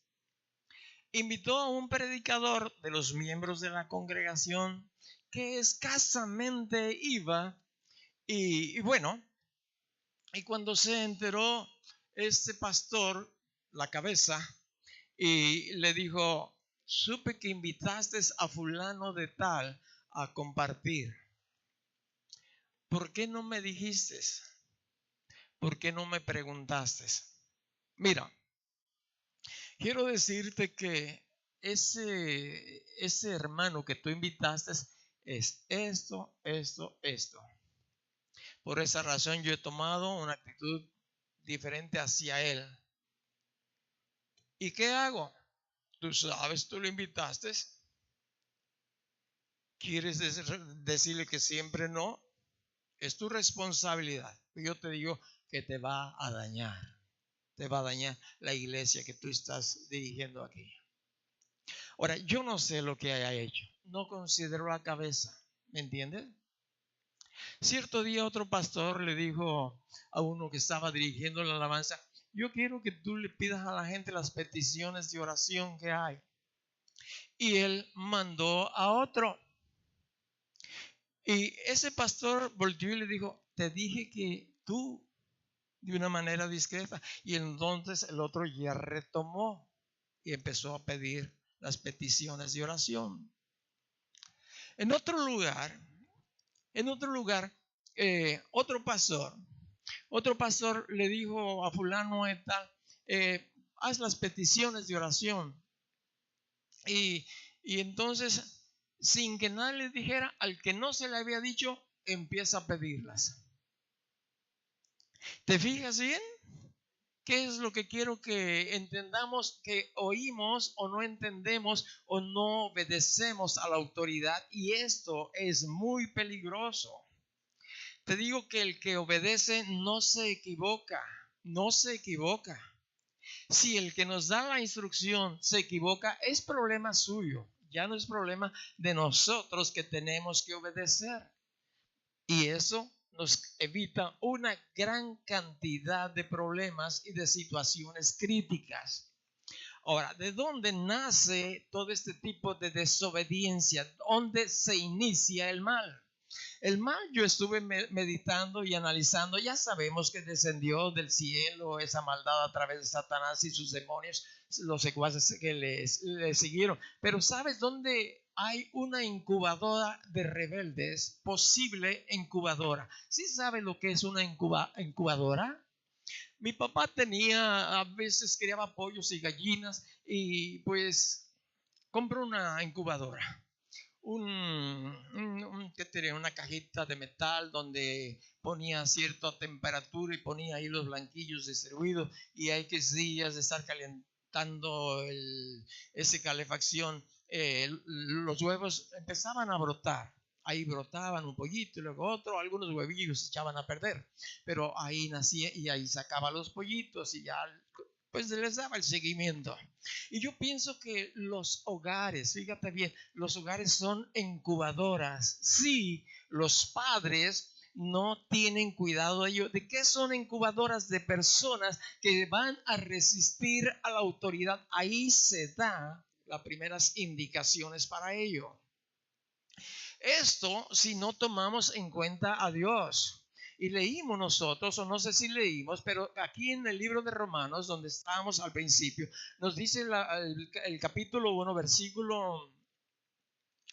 invitó a un predicador de los miembros de la congregación que escasamente iba y bueno, y cuando se enteró este pastor, la cabeza, y le dijo: supe que invitaste a fulano de tal a compartir. ¿Por qué no me dijiste? ¿Por qué no me preguntaste? Mira, quiero decirte que ese hermano que tú invitaste es esto. Por esa razón yo he tomado una actitud diferente hacia él. ¿Y qué hago? Tú sabes, tú lo invitaste. ¿Quieres decirle que siempre no? Es tu responsabilidad. Yo te digo que te va a dañar. Te va a dañar la iglesia que tú estás dirigiendo aquí. Ahora, yo no sé lo que haya hecho. No considero la cabeza. ¿Me entiendes? Cierto día otro pastor le dijo a uno que estaba dirigiendo la alabanza: yo quiero que tú le pidas a la gente las peticiones de oración que hay. Y él mandó a otro. Y ese pastor volvió y le dijo: te dije que tú, de una manera discreta. Y entonces el otro ya retomó y empezó a pedir las peticiones de oración. En otro lugar, otro pastor le dijo a fulano y tal: haz las peticiones de oración. Y entonces, sin que nadie le dijera, al que no se le había dicho, empieza a pedirlas. ¿Te fijas bien? ¿Qué es lo que quiero que entendamos? Que oímos o no entendemos o no obedecemos a la autoridad, y esto es muy peligroso. Te digo que el que obedece no se equivoca, no se equivoca. Si el que nos da la instrucción se equivoca, es problema suyo, ya no es problema de nosotros que tenemos que obedecer. Y eso nos evita una gran cantidad de problemas y de situaciones críticas. Ahora, ¿de dónde nace todo este tipo de desobediencia? ¿Dónde se inicia el mal? El mal, yo estuve meditando y analizando. Ya sabemos que descendió del cielo esa maldad a través de Satanás y sus demonios, los secuaces que le siguieron. Pero ¿sabes dónde hay una incubadora de rebeldes? Posible incubadora. ¿Sí sabe lo que es una incubadora? Mi papá a veces criaba pollos y gallinas y pues compró una incubadora. ¿qué tenía? Una cajita de metal donde ponía cierta temperatura y ponía ahí los blanquillos distribuidos, y hay que días de estar calentando esa calefacción, los huevos empezaban a brotar. Ahí brotaban un pollito y luego otro, algunos huevillos se echaban a perder, pero ahí nacía y ahí sacaba los pollitos y ya pues les daba el seguimiento. Y yo pienso que los hogares, fíjate bien, los hogares son incubadoras. Sí, los padres no tienen cuidado de ello. ¿De qué son incubadoras? De personas que van a resistir a la autoridad. Ahí se da las primeras indicaciones para ello. Esto si no tomamos en cuenta a Dios. Y leímos nosotros, o no sé si leímos, pero aquí en el libro de Romanos, donde estábamos al principio, nos dice el capítulo 1,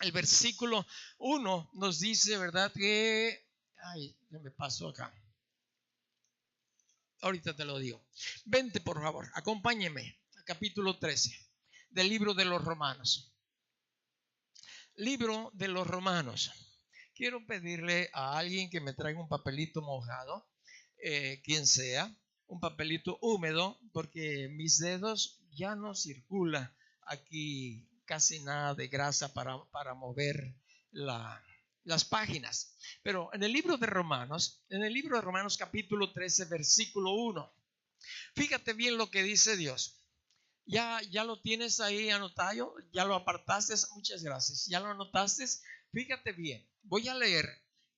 el versículo 1 nos dice, ¿verdad? Que, ay, me pasó acá. Ahorita te lo digo. Vente, por favor, acompáñeme al capítulo 13 del libro de los Romanos. Libro de los Romanos. Quiero pedirle a alguien que me traiga un papelito mojado, quien sea, un papelito húmedo, porque mis dedos ya no circula aquí casi nada de grasa para mover las páginas. Pero en el libro de Romanos capítulo 13, versículo 1, fíjate bien lo que dice Dios. Ya lo tienes ahí anotado, ya lo apartaste, muchas gracias, ya lo anotaste. Fíjate bien, voy a leer,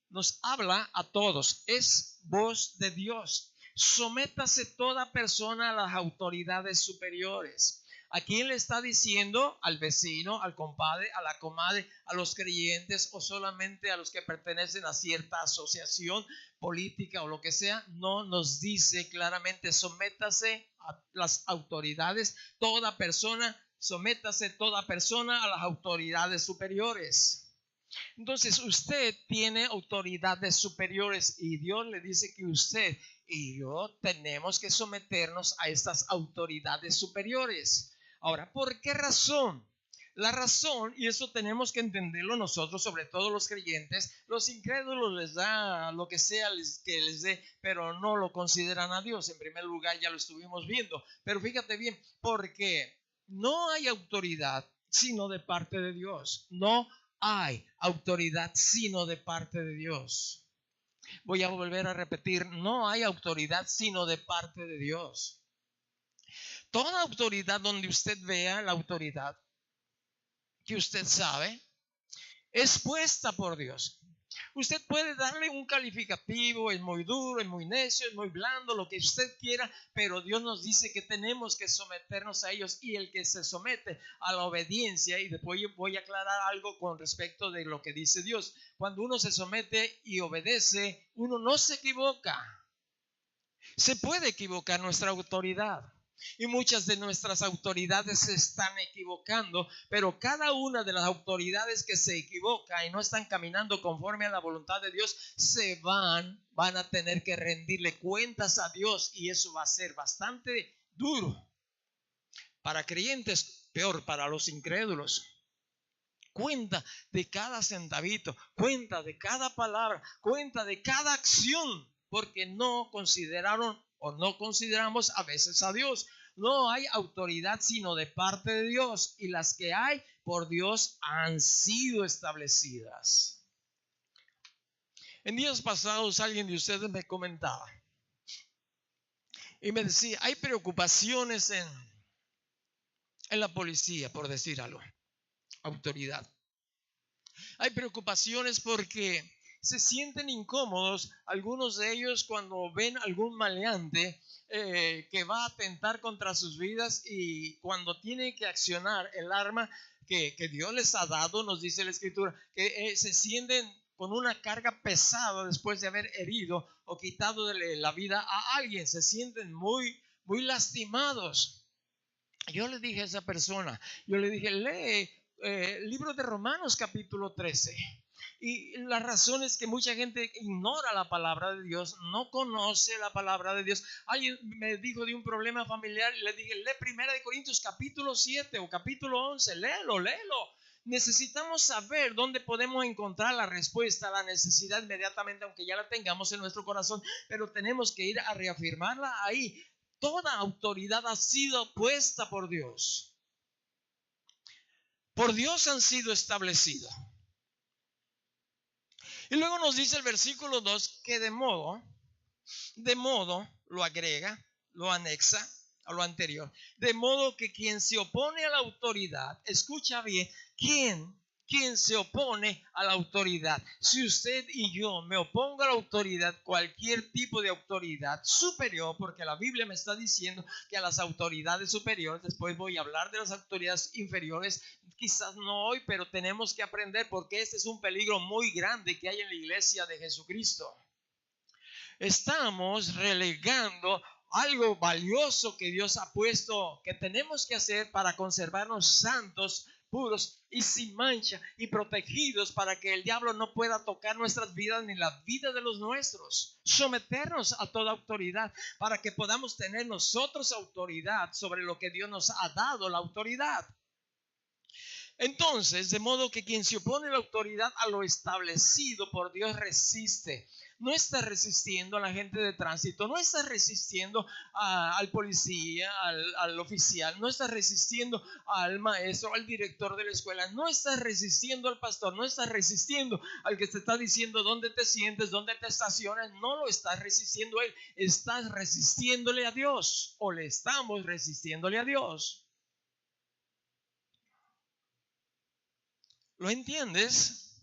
nos habla a todos, es voz de Dios. Sométase toda persona a las autoridades superiores. ¿A quién le está diciendo? ¿Al vecino, al compadre, a la comadre, a los creyentes o solamente a los que pertenecen a cierta asociación política o lo que sea? No, nos dice claramente, sométase a las autoridades, toda persona, sométase toda persona a las autoridades superiores. Entonces usted tiene autoridades superiores y Dios le dice que usted y yo tenemos que someternos a estas autoridades superiores. Ahora, ¿por qué razón? La razón, y eso tenemos que entenderlo nosotros, sobre todo los creyentes, los incrédulos les da lo que sea que les dé, pero no lo consideran a Dios. En primer lugar, ya lo estuvimos viendo. Pero fíjate bien, porque no hay autoridad sino de parte de Dios. No hay autoridad sino de parte de Dios. Voy a volver a repetir, no hay autoridad sino de parte de Dios. Toda autoridad donde usted vea la autoridad que usted sabe es puesta por Dios. Usted puede darle un calificativo, es muy duro, es muy necio, es muy blando, lo que usted quiera, pero Dios nos dice que tenemos que someternos a ellos, y el que se somete a la obediencia, y después voy a aclarar algo con respecto de lo que dice Dios. Cuando uno se somete y obedece, uno no se equivoca. Se puede equivocar nuestra autoridad. Y muchas de nuestras autoridades se están equivocando, pero cada una de las autoridades que se equivoca y no están caminando conforme a la voluntad de Dios, van a tener que rendirle cuentas a Dios, y eso va a ser bastante duro. Para creyentes, peor para los incrédulos. Cuenta de cada centavito, cuenta de cada palabra, cuenta de cada acción, porque no consideraron o no consideramos a veces a Dios. No hay autoridad sino de parte de Dios, y las que hay por Dios han sido establecidas. En días pasados alguien de ustedes me comentaba y me decía, hay preocupaciones en la policía, por decir algo, autoridad. Hay preocupaciones porque se sienten incómodos algunos de ellos cuando ven algún maleante que va a atentar contra sus vidas, y cuando tienen que accionar el arma que Dios les ha dado, nos dice la Escritura, que se sienten con una carga pesada después de haber herido o quitado la vida a alguien. Se sienten muy, muy lastimados. Yo le dije a esa persona, lee libro de Romanos capítulo 13. Y la razón es que mucha gente ignora la palabra de Dios, no conoce la palabra de Dios. Alguien me dijo de un problema familiar y le dije, lee 1 Corintios capítulo 7 o capítulo 11, léelo. necesitamos saber dónde podemos encontrar la respuesta a la necesidad inmediatamente, aunque ya la tengamos en nuestro corazón, pero tenemos que ir a reafirmarla ahí. Toda autoridad ha sido puesta por Dios. Por Dios han sido establecidas. Y luego nos dice el versículo 2 que de modo, lo agrega, lo anexa a lo anterior. De modo que quien se opone a la autoridad, escucha bien, ¿quién se opone a la autoridad? Si usted y yo me opongo a la autoridad, cualquier tipo de autoridad superior, porque la Biblia me está diciendo que a las autoridades superiores, después voy a hablar de las autoridades inferiores, quizás no hoy, pero tenemos que aprender, porque este es un peligro muy grande que hay en la iglesia de Jesucristo. Estamos relegando algo valioso que Dios ha puesto, que tenemos que hacer para conservarnos santos, puros y sin mancha y protegidos, para que el diablo no pueda tocar nuestras vidas ni la vida de los nuestros. Someternos a toda autoridad para que podamos tener nosotros autoridad sobre lo que Dios nos ha dado la autoridad. Entonces, de modo que quien se opone a la autoridad, a lo establecido por Dios, resiste. No está resistiendo a la gente de tránsito, no está resistiendo al policía, al oficial, no está resistiendo al maestro, al director de la escuela, no está resistiendo al pastor, no está resistiendo al que te está diciendo dónde te sientes, dónde te estacionas. No lo está resistiendo él, estás resistiéndole a Dios, o le estamos resistiéndole a Dios. ¿Lo entiendes?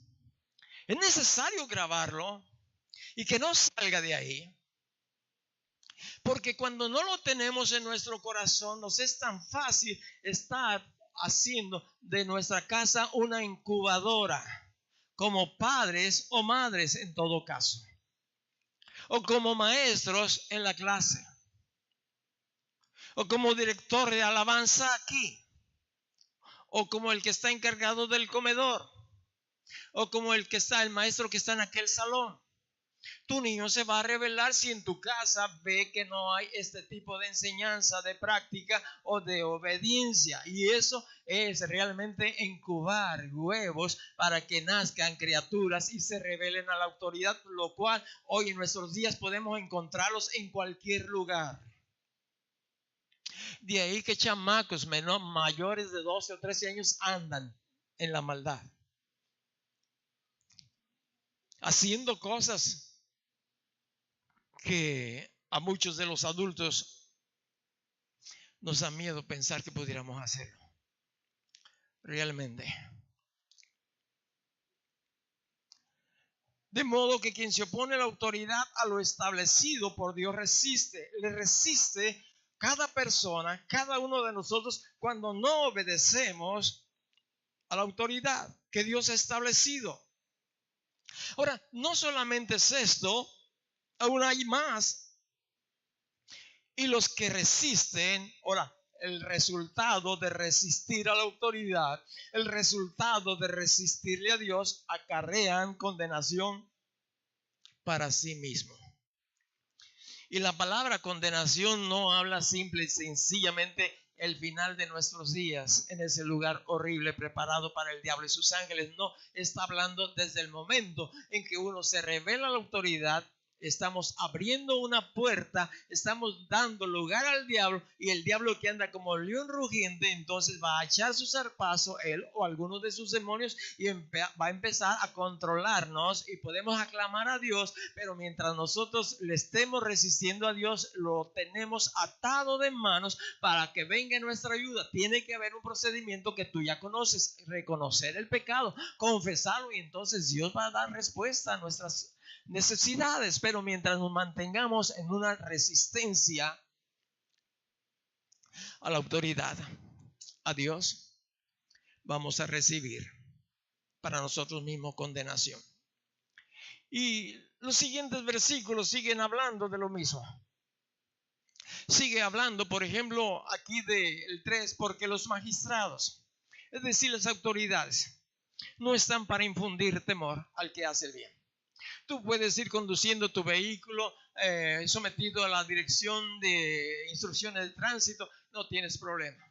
Es necesario grabarlo y que no salga de ahí. Porque cuando no lo tenemos en nuestro corazón, nos es tan fácil estar haciendo de nuestra casa una incubadora, como padres o madres en todo caso, o como maestros en la clase, o como director de alabanza aquí, o como el que está encargado del comedor, o como el maestro que está en aquel salón. Tu niño se va a rebelar si en tu casa ve que no hay este tipo de enseñanza, de práctica o de obediencia. Y eso es realmente incubar huevos para que nazcan criaturas y se rebelen a la autoridad, lo cual hoy en nuestros días podemos encontrarlos en cualquier lugar. De ahí que chamacos mayores de 12 o 13 años andan en la maldad, haciendo cosas que a muchos de los adultos nos da miedo pensar que pudiéramos hacerlo. Realmente. De modo que quien se opone a la autoridad, a lo establecido por Dios, le resiste cada persona, cada uno de nosotros, cuando no obedecemos a la autoridad que Dios ha establecido. Ahora, no solamente es esto, aún hay más. Y los que resisten, ahora, el resultado de resistir a la autoridad, el resultado de resistirle a Dios, acarrean condenación para sí mismo. Y la palabra condenación no habla simple y sencillamente el final de nuestros días en ese lugar horrible preparado para el diablo y sus ángeles. No, está hablando desde el momento en que uno se revela a la autoridad. Estamos abriendo una puerta, estamos dando lugar al diablo, y el diablo, que anda como león rugiente, entonces va a echar su zarpazo, él o alguno de sus demonios, y va a empezar a controlarnos, y podemos aclamar a Dios, pero mientras nosotros le estemos resistiendo a Dios, lo tenemos atado de manos para que venga nuestra ayuda. Tiene que haber un procedimiento que tú ya conoces: reconocer el pecado, confesarlo, y entonces Dios va a dar respuesta a nuestras necesidades. Pero mientras nos mantengamos en una resistencia a la autoridad, a Dios, vamos a recibir para nosotros mismos condenación. Y los siguientes versículos siguen hablando de lo mismo. Sigue hablando, por ejemplo, aquí del 3, porque los magistrados, es decir, las autoridades, no están para infundir temor al que hace el bien. Tú puedes ir conduciendo tu vehículo sometido a la dirección de instrucciones de tránsito, no tienes problema.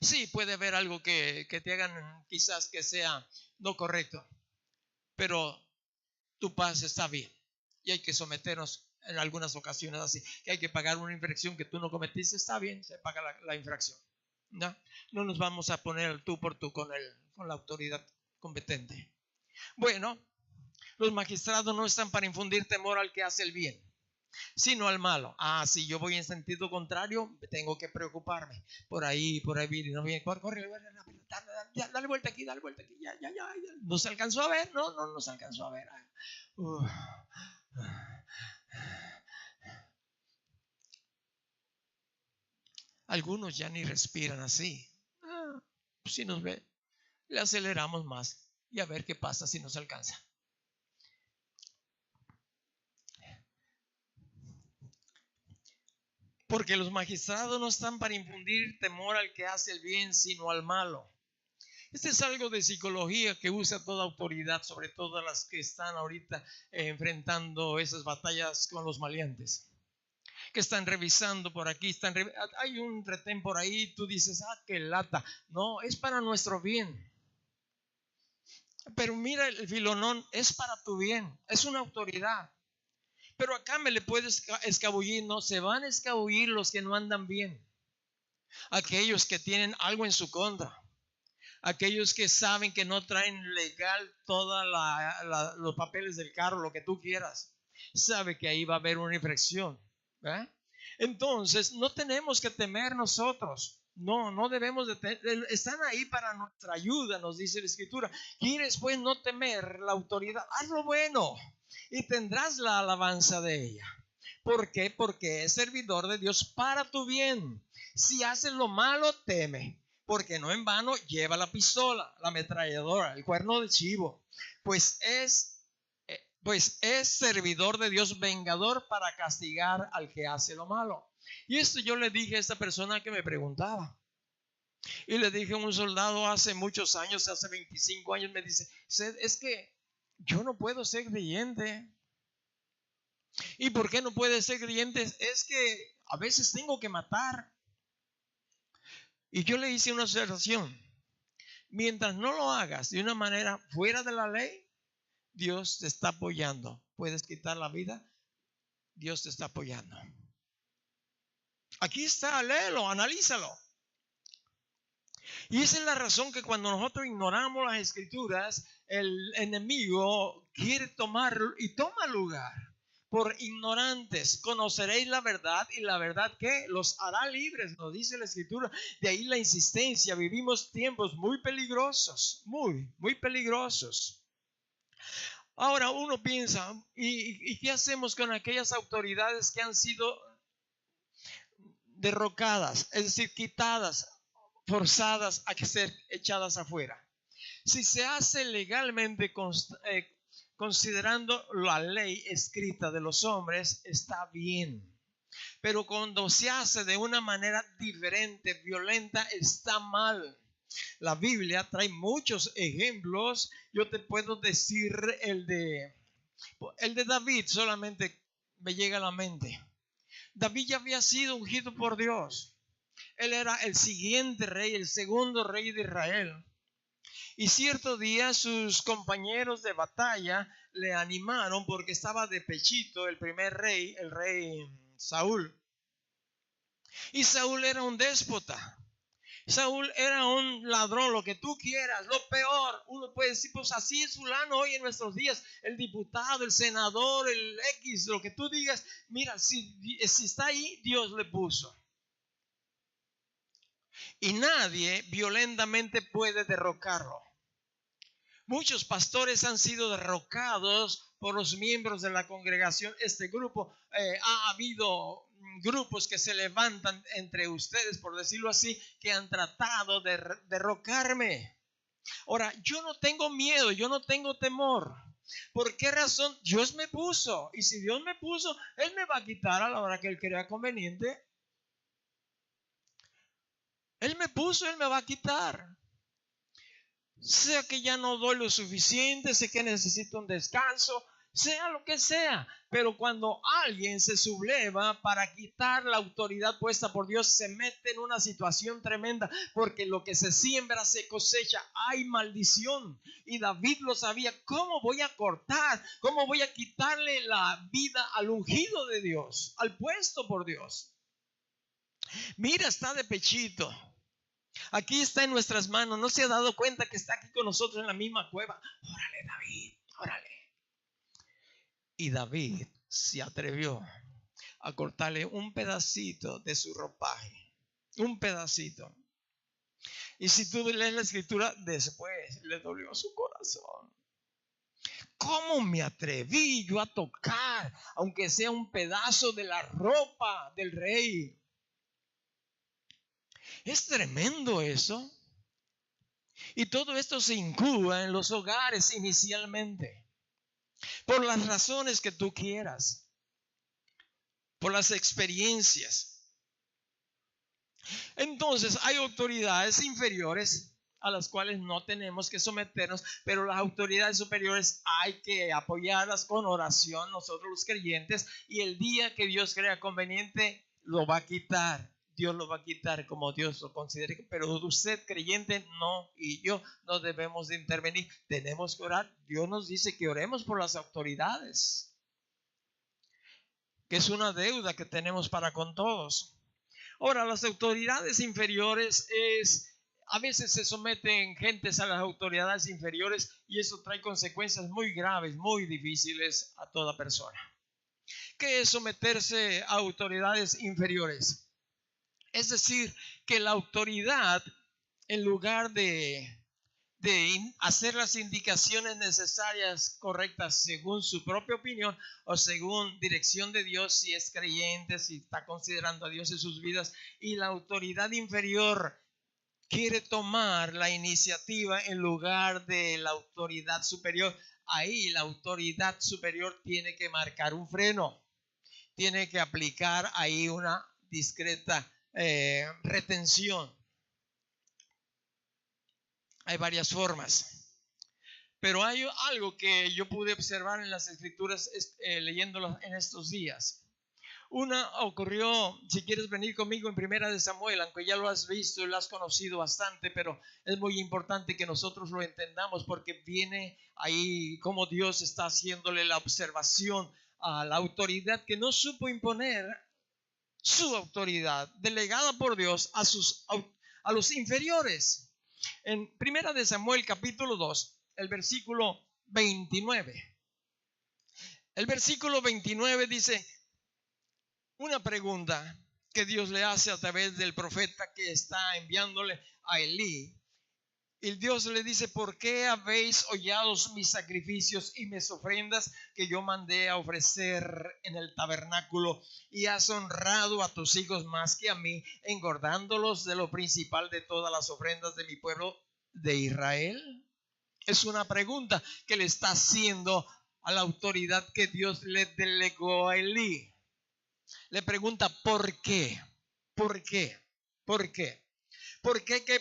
Sí, puede haber algo que te hagan quizás que sea no correcto, pero tu paz está bien. Y hay que someternos en algunas ocasiones así, que hay que pagar una infracción que tú no cometiste, está bien, se paga la infracción. ¿No? No nos vamos a poner el tú por tú con la autoridad competente. Bueno, los magistrados no están para infundir temor al que hace el bien, sino al malo. Si yo voy en sentido contrario, tengo que preocuparme. Por ahí viene, no viene, corre, dale vuelta aquí, ya. ¿No se alcanzó a ver? No se alcanzó a ver. Algunos ya ni respiran así. Si nos ve, le aceleramos más y a ver qué pasa si nos alcanza. Porque los magistrados no están para infundir temor al que hace el bien, sino al malo. Este es algo de psicología que usa toda autoridad, sobre todo las que están ahorita enfrentando esas batallas con los maleantes, que están revisando por aquí, hay un retén por ahí, tú dices, qué lata. No, es para nuestro bien. Pero mira, el filonón es para tu bien, es una autoridad. Pero acá me le puedes escabullir, no, se van a escabullir los que no andan bien, aquellos que tienen algo en su contra, aquellos que saben que no traen legal todos los papeles del carro, lo que tú quieras, sabe que ahí va a haber una infracción. Entonces no tenemos que temer nosotros. No debemos de temer. Están ahí para nuestra ayuda, nos dice la Escritura. ¿Quieres pues no temer la autoridad? Haz lo bueno y tendrás la alabanza de ella. ¿Por qué? Porque es servidor de Dios para tu bien. Si haces lo malo, teme, porque no en vano lleva la pistola, la ametralladora, el cuerno de chivo, pues es servidor de Dios, vengador para castigar al que hace lo malo. Y esto yo le dije a esta persona que me preguntaba. Y le dije a un soldado hace muchos años, hace 25 años, me dice, es que yo no puedo ser creyente. ¿Y por qué no puede ser creyente? Es que a veces tengo que matar. Y yo le hice una observación. Mientras no lo hagas de una manera fuera de la ley, Dios te está apoyando. Puedes quitar la vida, Dios te está apoyando. Aquí está, léelo, analízalo. Y esa es la razón que cuando nosotros ignoramos las escrituras, el enemigo quiere tomar y toma lugar. Por ignorantes conoceréis la verdad, y la verdad que los hará libres, nos dice la escritura. De ahí la insistencia. Vivimos tiempos muy peligrosos, muy peligrosos. Ahora uno piensa, ¿y qué hacemos con aquellas autoridades que han sido derrocadas, es decir, quitadas, forzadas a ser echadas afuera? Si se hace legalmente, considerando la ley escrita de los hombres, está bien. Pero cuando se hace de una manera diferente, violenta, está mal. La Biblia trae muchos ejemplos. Yo te puedo decir el de David, solamente me llega a la mente. David ya había sido ungido por Dios. Él era el siguiente rey, el segundo rey de Israel. Y cierto día sus compañeros de batalla le animaron porque estaba de pechito el primer rey, el rey Saúl. Y Saúl era un déspota. Saúl era un ladrón, lo que tú quieras, lo peor. Uno puede decir, pues así es fulano hoy en nuestros días, el diputado, el senador, el X, lo que tú digas. Mira, si está ahí, Dios le puso. Y nadie violentamente puede derrocarlo. Muchos pastores han sido derrocados por los miembros de la congregación. Este grupo, ha habido grupos que se levantan entre ustedes, por decirlo así, que han tratado de derrocarme. Ahora, yo no tengo miedo, yo no tengo temor. ¿Por qué razón? Dios me puso. Y si Dios me puso, Él me va a quitar a la hora que Él crea conveniente. Él me puso, Él me va a quitar. Sé que ya no doy lo suficiente, sé que necesito un descanso, sea lo que sea. Pero cuando alguien se subleva para quitar la autoridad puesta por Dios, se mete en una situación tremenda, porque lo que se siembra se cosecha. Hay maldición, y David lo sabía. ¿Cómo voy a cortar? ¿Cómo voy a quitarle la vida al ungido de Dios, al puesto por Dios? Mira, está de pechito. Aquí está en nuestras manos. No se ha dado cuenta que está aquí con nosotros en la misma cueva. Órale, David, órale. Y David se atrevió a cortarle un pedacito de su ropaje. Un pedacito. Y si tú lees la escritura, después le dolió su corazón. ¿Cómo me atreví yo a tocar, aunque sea un pedazo de la ropa del rey? Es tremendo eso. Y todo esto se incuba en los hogares inicialmente. Por las razones que tú quieras. Por las experiencias. Entonces hay autoridades inferiores a las cuales no tenemos que someternos, pero las autoridades superiores hay que apoyarlas con oración, nosotros los creyentes, y el día que Dios crea conveniente lo va a quitar. Dios lo va a quitar como Dios lo considere, pero usted creyente no, y yo no debemos de intervenir. Tenemos que orar. Dios nos dice que oremos por las autoridades, que es una deuda que tenemos para con todos. Ahora, las autoridades inferiores a veces se someten gentes a las autoridades inferiores, y eso trae consecuencias muy graves, muy difíciles a toda persona. ¿Qué es someterse a autoridades inferiores? Es decir, que la autoridad, en lugar de hacer las indicaciones necesarias, correctas, según su propia opinión o según dirección de Dios, si es creyente, si está considerando a Dios en sus vidas, y la autoridad inferior quiere tomar la iniciativa en lugar de la autoridad superior, ahí la autoridad superior tiene que marcar un freno, tiene que aplicar ahí una discreta retención. Hay varias formas, pero hay algo que yo pude observar en las escrituras leyéndolas en estos días. Una ocurrió, si quieres venir conmigo, en Primera de Samuel, aunque ya lo has visto y lo has conocido bastante, pero es muy importante que nosotros lo entendamos, porque viene ahí como Dios está haciéndole la observación a la autoridad que no supo imponer su autoridad delegada por Dios a los inferiores. En Primera de Samuel capítulo 2, el versículo 29. El versículo 29 dice una pregunta que Dios le hace a través del profeta que está enviándole a Elí. Y Dios le dice: ¿por qué habéis hollado mis sacrificios y mis ofrendas que yo mandé a ofrecer en el tabernáculo, y has honrado a tus hijos más que a mí, engordándolos de lo principal de todas las ofrendas de mi pueblo de Israel? Es una pregunta que le está haciendo a la autoridad que Dios le delegó a Elí. Le pregunta: ¿por qué? ¿Por qué? ¿Por qué?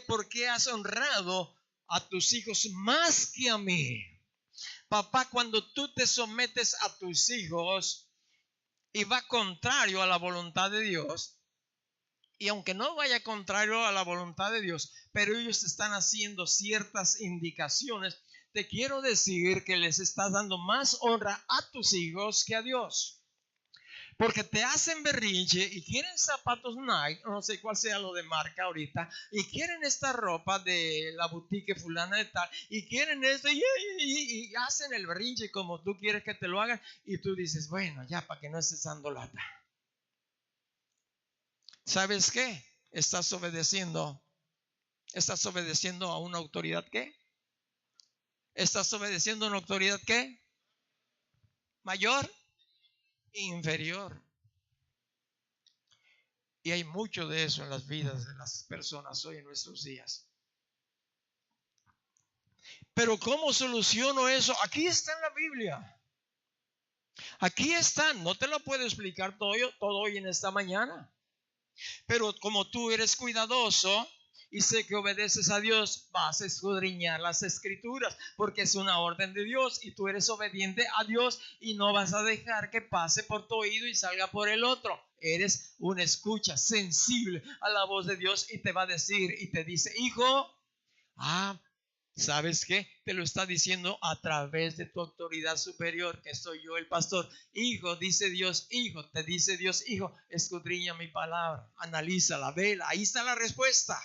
¿Por qué has honrado a tus hijos más que a mí? Papá, cuando tú te sometes a tus hijos y va contrario a la voluntad de Dios, y aunque no vaya contrario a la voluntad de Dios, pero ellos están haciendo ciertas indicaciones, te quiero decir que les estás dando más honra a tus hijos que a Dios. Porque te hacen berrinche y quieren zapatos Nike, no sé cuál sea lo de marca ahorita, y quieren esta ropa de la boutique fulana de tal, y quieren esto, y hacen el berrinche como tú quieres que te lo hagan, y tú dices: bueno, ya, para que no estés dando lata. ¿Sabes qué? Estás obedeciendo a una autoridad. ¿Qué? ¿Estás obedeciendo a una autoridad qué? ¿Mayor? Inferior. Y hay mucho de eso en las vidas de las personas hoy en nuestros días. Pero ¿cómo soluciono eso? Aquí está en la Biblia. Aquí está. No te lo puedo explicar todo hoy en esta mañana. Pero como tú eres cuidadoso y sé que obedeces a Dios, vas a escudriñar las Escrituras, porque es una orden de Dios y tú eres obediente a Dios y no vas a dejar que pase por tu oído y salga por el otro. Eres una escucha sensible a la voz de Dios y te va a decir y te dice, hijo, ¿sabes qué? Te lo está diciendo a través de tu autoridad superior, que soy yo el pastor. Hijo, dice Dios, hijo, te dice Dios, hijo, escudriña mi palabra, analízala, vela, ahí está la respuesta.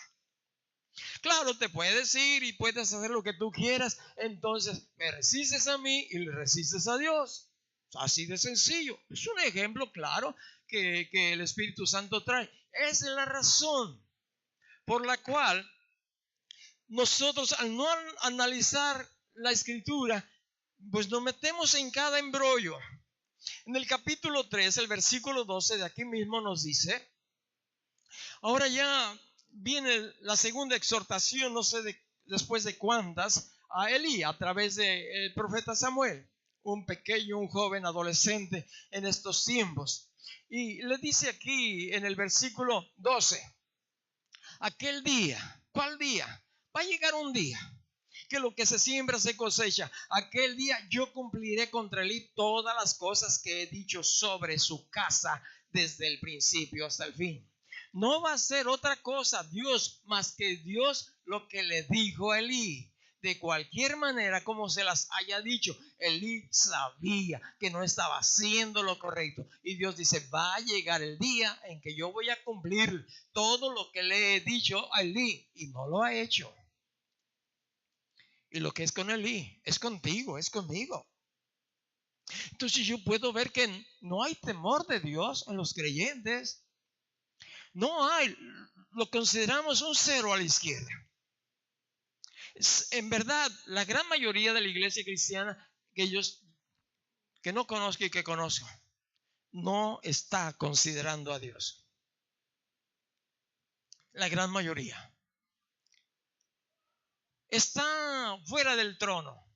Claro, te puedes ir y puedes hacer lo que tú quieras, entonces me resistes a mí y le resistes a Dios. Así de sencillo. Es un ejemplo claro que el Espíritu Santo trae. Esa es la razón por la cual nosotros, al no analizar la Escritura, pues nos metemos en cada embrollo. En el capítulo 3, el versículo 12 de aquí mismo nos dice, ahora ya viene la segunda exhortación, no sé después de cuántas, a Elí a través del profeta Samuel, un pequeño, un joven adolescente en estos tiempos. Y le dice aquí en el versículo 12, aquel día, ¿cuál día? Va a llegar un día que lo que se siembra se cosecha. Aquel día yo cumpliré contra Elí todas las cosas que he dicho sobre su casa desde el principio hasta el fin. No va a ser otra cosa Dios más que Dios lo que le dijo a Elí. De cualquier manera como se las haya dicho, Elí sabía que no estaba haciendo lo correcto. Y Dios dice, va a llegar el día en que yo voy a cumplir todo lo que le he dicho a Elí. Y no lo ha hecho. Y lo que es con Elí, es contigo, es conmigo. Entonces yo puedo ver que no hay temor de Dios en los creyentes. No hay, lo consideramos un cero a la izquierda. En verdad, la gran mayoría de la iglesia cristiana que no conozco y que conozco, no está considerando a Dios. La gran mayoría está fuera del trono.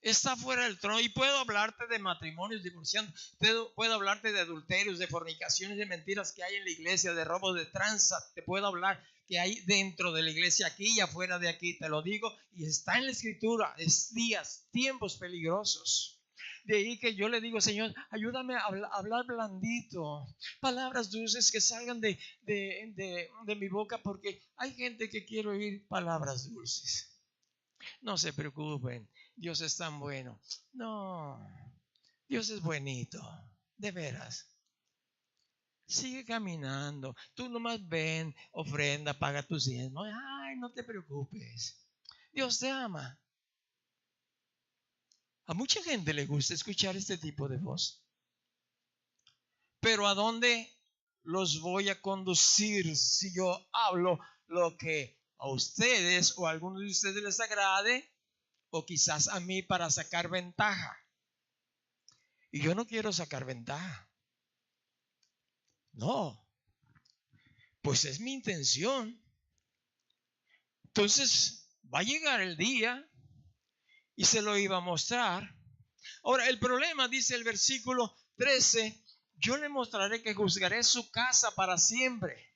Está fuera del trono. Y puedo hablarte de matrimonios divorciados, puedo hablarte de adulterios, de fornicaciones, de mentiras que hay en la iglesia, de robos de tranza. Te puedo hablar que hay dentro de la iglesia, aquí y afuera de aquí, te lo digo, y está en la escritura. Es días, tiempos peligrosos. De ahí que yo le digo, Señor, ayúdame a hablar blandito, palabras dulces que salgan de mi boca, porque hay gente que quiere oír palabras dulces. No se preocupen, Dios es tan bueno. No, Dios es buenito, de veras. Sigue caminando. Tú nomás ven, ofrenda, paga tus diezmos. Ay, no te preocupes. Dios te ama. A mucha gente le gusta escuchar este tipo de voz. Pero ¿a dónde los voy a conducir si yo hablo lo que a ustedes o a algunos de ustedes les agrade? O quizás a mí para sacar ventaja. Y yo no quiero sacar ventaja. No. Pues es mi intención. Entonces va a llegar el día y se lo iba a mostrar. Ahora el problema, dice el versículo 13, yo le mostraré que juzgaré su casa para siempre.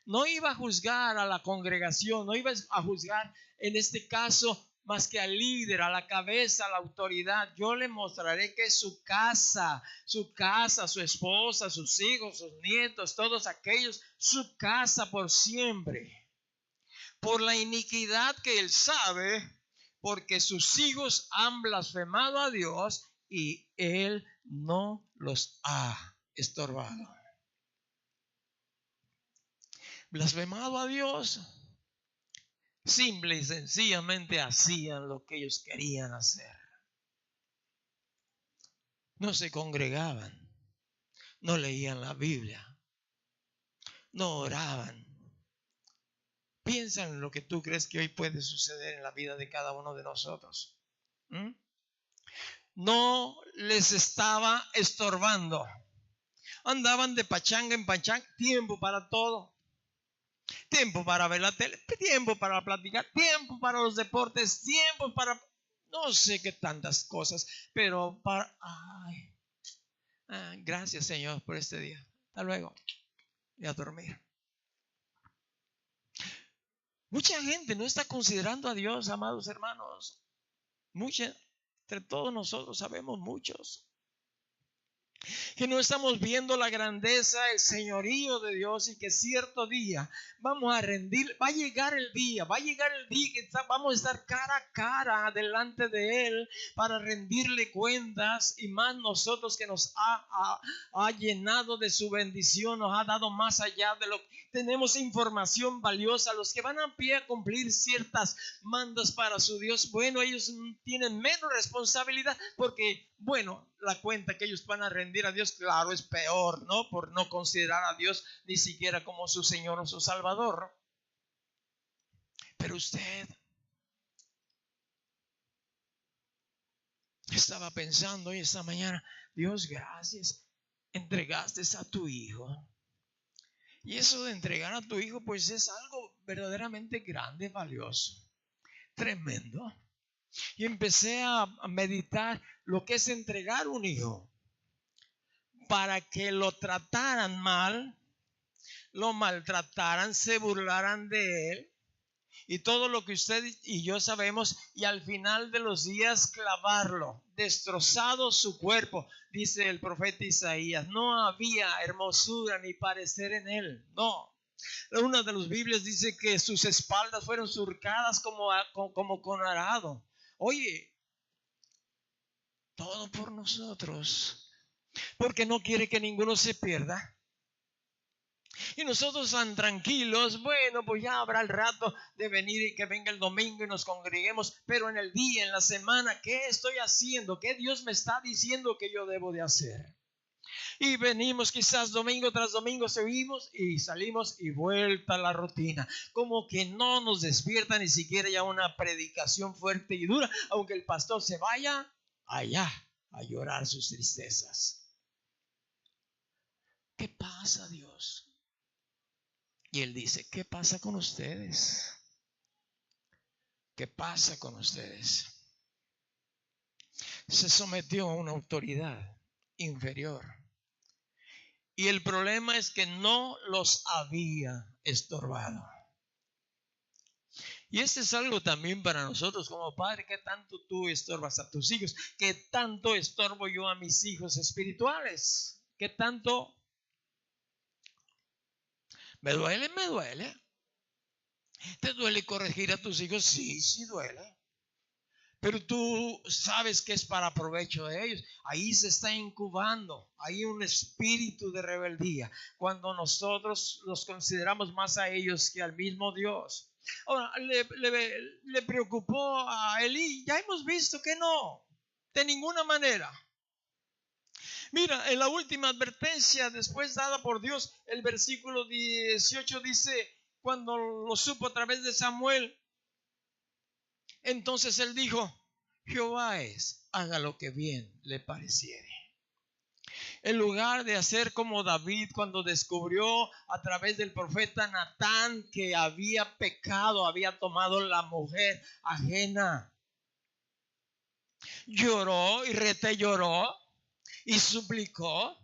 No iba a juzgar a la congregación, no iba a juzgar en este caso más que al líder, a la cabeza, a la autoridad. Yo le mostraré que su casa, su esposa, sus hijos, sus nietos, todos aquellos, su casa por siempre. Por la iniquidad que él sabe, porque sus hijos han blasfemado a Dios y él no los ha estorbado. Blasfemado a Dios, simple y sencillamente hacían lo que ellos querían hacer. No se congregaban, no leían la Biblia, no oraban. Piensa en lo que tú crees que hoy puede suceder en la vida de cada uno de nosotros. No les estaba estorbando. Andaban de pachanga en pachanga, tiempo para todo. Tiempo para ver la tele, tiempo para platicar, tiempo para los deportes, tiempo para no sé qué tantas cosas, pero gracias Señor por este día. Hasta luego y a dormir. Mucha gente no está considerando a Dios, amados hermanos. Entre todos nosotros sabemos muchos que no estamos viendo la grandeza, el señorío de Dios, y que cierto día vamos a rendir, va a llegar el día que vamos a estar cara a cara delante de Él para rendirle cuentas, y más nosotros que nos ha llenado de su bendición, nos ha dado más allá de lo que tenemos, información valiosa. Los que van a pie a cumplir ciertas mandas para su Dios, bueno, ellos tienen menos responsabilidad porque, bueno, la cuenta que ellos van a rendir a Dios, claro, es peor, ¿no? Por no considerar a Dios ni siquiera como su Señor o su Salvador. Pero usted estaba pensando hoy, esta mañana, Dios, gracias, entregaste a tu hijo. Y eso de entregar a tu hijo, pues es algo verdaderamente grande, valioso, tremendo. Y empecé a meditar lo que es entregar un hijo. Para que lo trataran mal, lo maltrataran, se burlaran de él, y todo lo que usted y yo sabemos, y al final de los días clavarlo, destrozado su cuerpo. Dice el profeta Isaías, no había hermosura ni parecer en él. No. Una de las Biblias dice que sus espaldas fueron surcadas como con arado. Oye, todo por nosotros, porque no quiere que ninguno se pierda. Y nosotros tan tranquilos, bueno, pues ya habrá el rato de venir y que venga el domingo y nos congreguemos, pero en el día, en la semana, ¿qué estoy haciendo? ¿Qué Dios me está diciendo que yo debo de hacer? Y venimos quizás domingo tras domingo, seguimos y salimos y vuelta a la rutina. Como que no nos despierta ni siquiera ya una predicación fuerte y dura, aunque el pastor se vaya allá a llorar sus tristezas. ¿Qué pasa, Dios? Y él dice, ¿qué pasa con ustedes? ¿Qué pasa con ustedes? Se sometió a una autoridad inferior. Y el problema es que no los había estorbado. Y este es algo también para nosotros como padre. ¿Qué tanto tú estorbas a tus hijos? ¿Qué tanto estorbo yo a mis hijos espirituales? ¿Qué tanto? ¿Me duele? Me duele. ¿Te duele corregir a tus hijos? Sí, sí duele. Pero tú sabes que es para provecho de ellos. Ahí se está incubando, hay un espíritu de rebeldía cuando nosotros los consideramos más a ellos que al mismo Dios. Ahora, le preocupó a Elí. Ya hemos visto que no, de ninguna manera. Mira, en la última advertencia después dada por Dios, el versículo 18 dice, cuando lo supo a través de Samuel, entonces él dijo, Jehová es, haga lo que bien le pareciere. En lugar de hacer como David cuando descubrió a través del profeta Natán que había pecado, había tomado la mujer ajena. Lloró y lloró y suplicó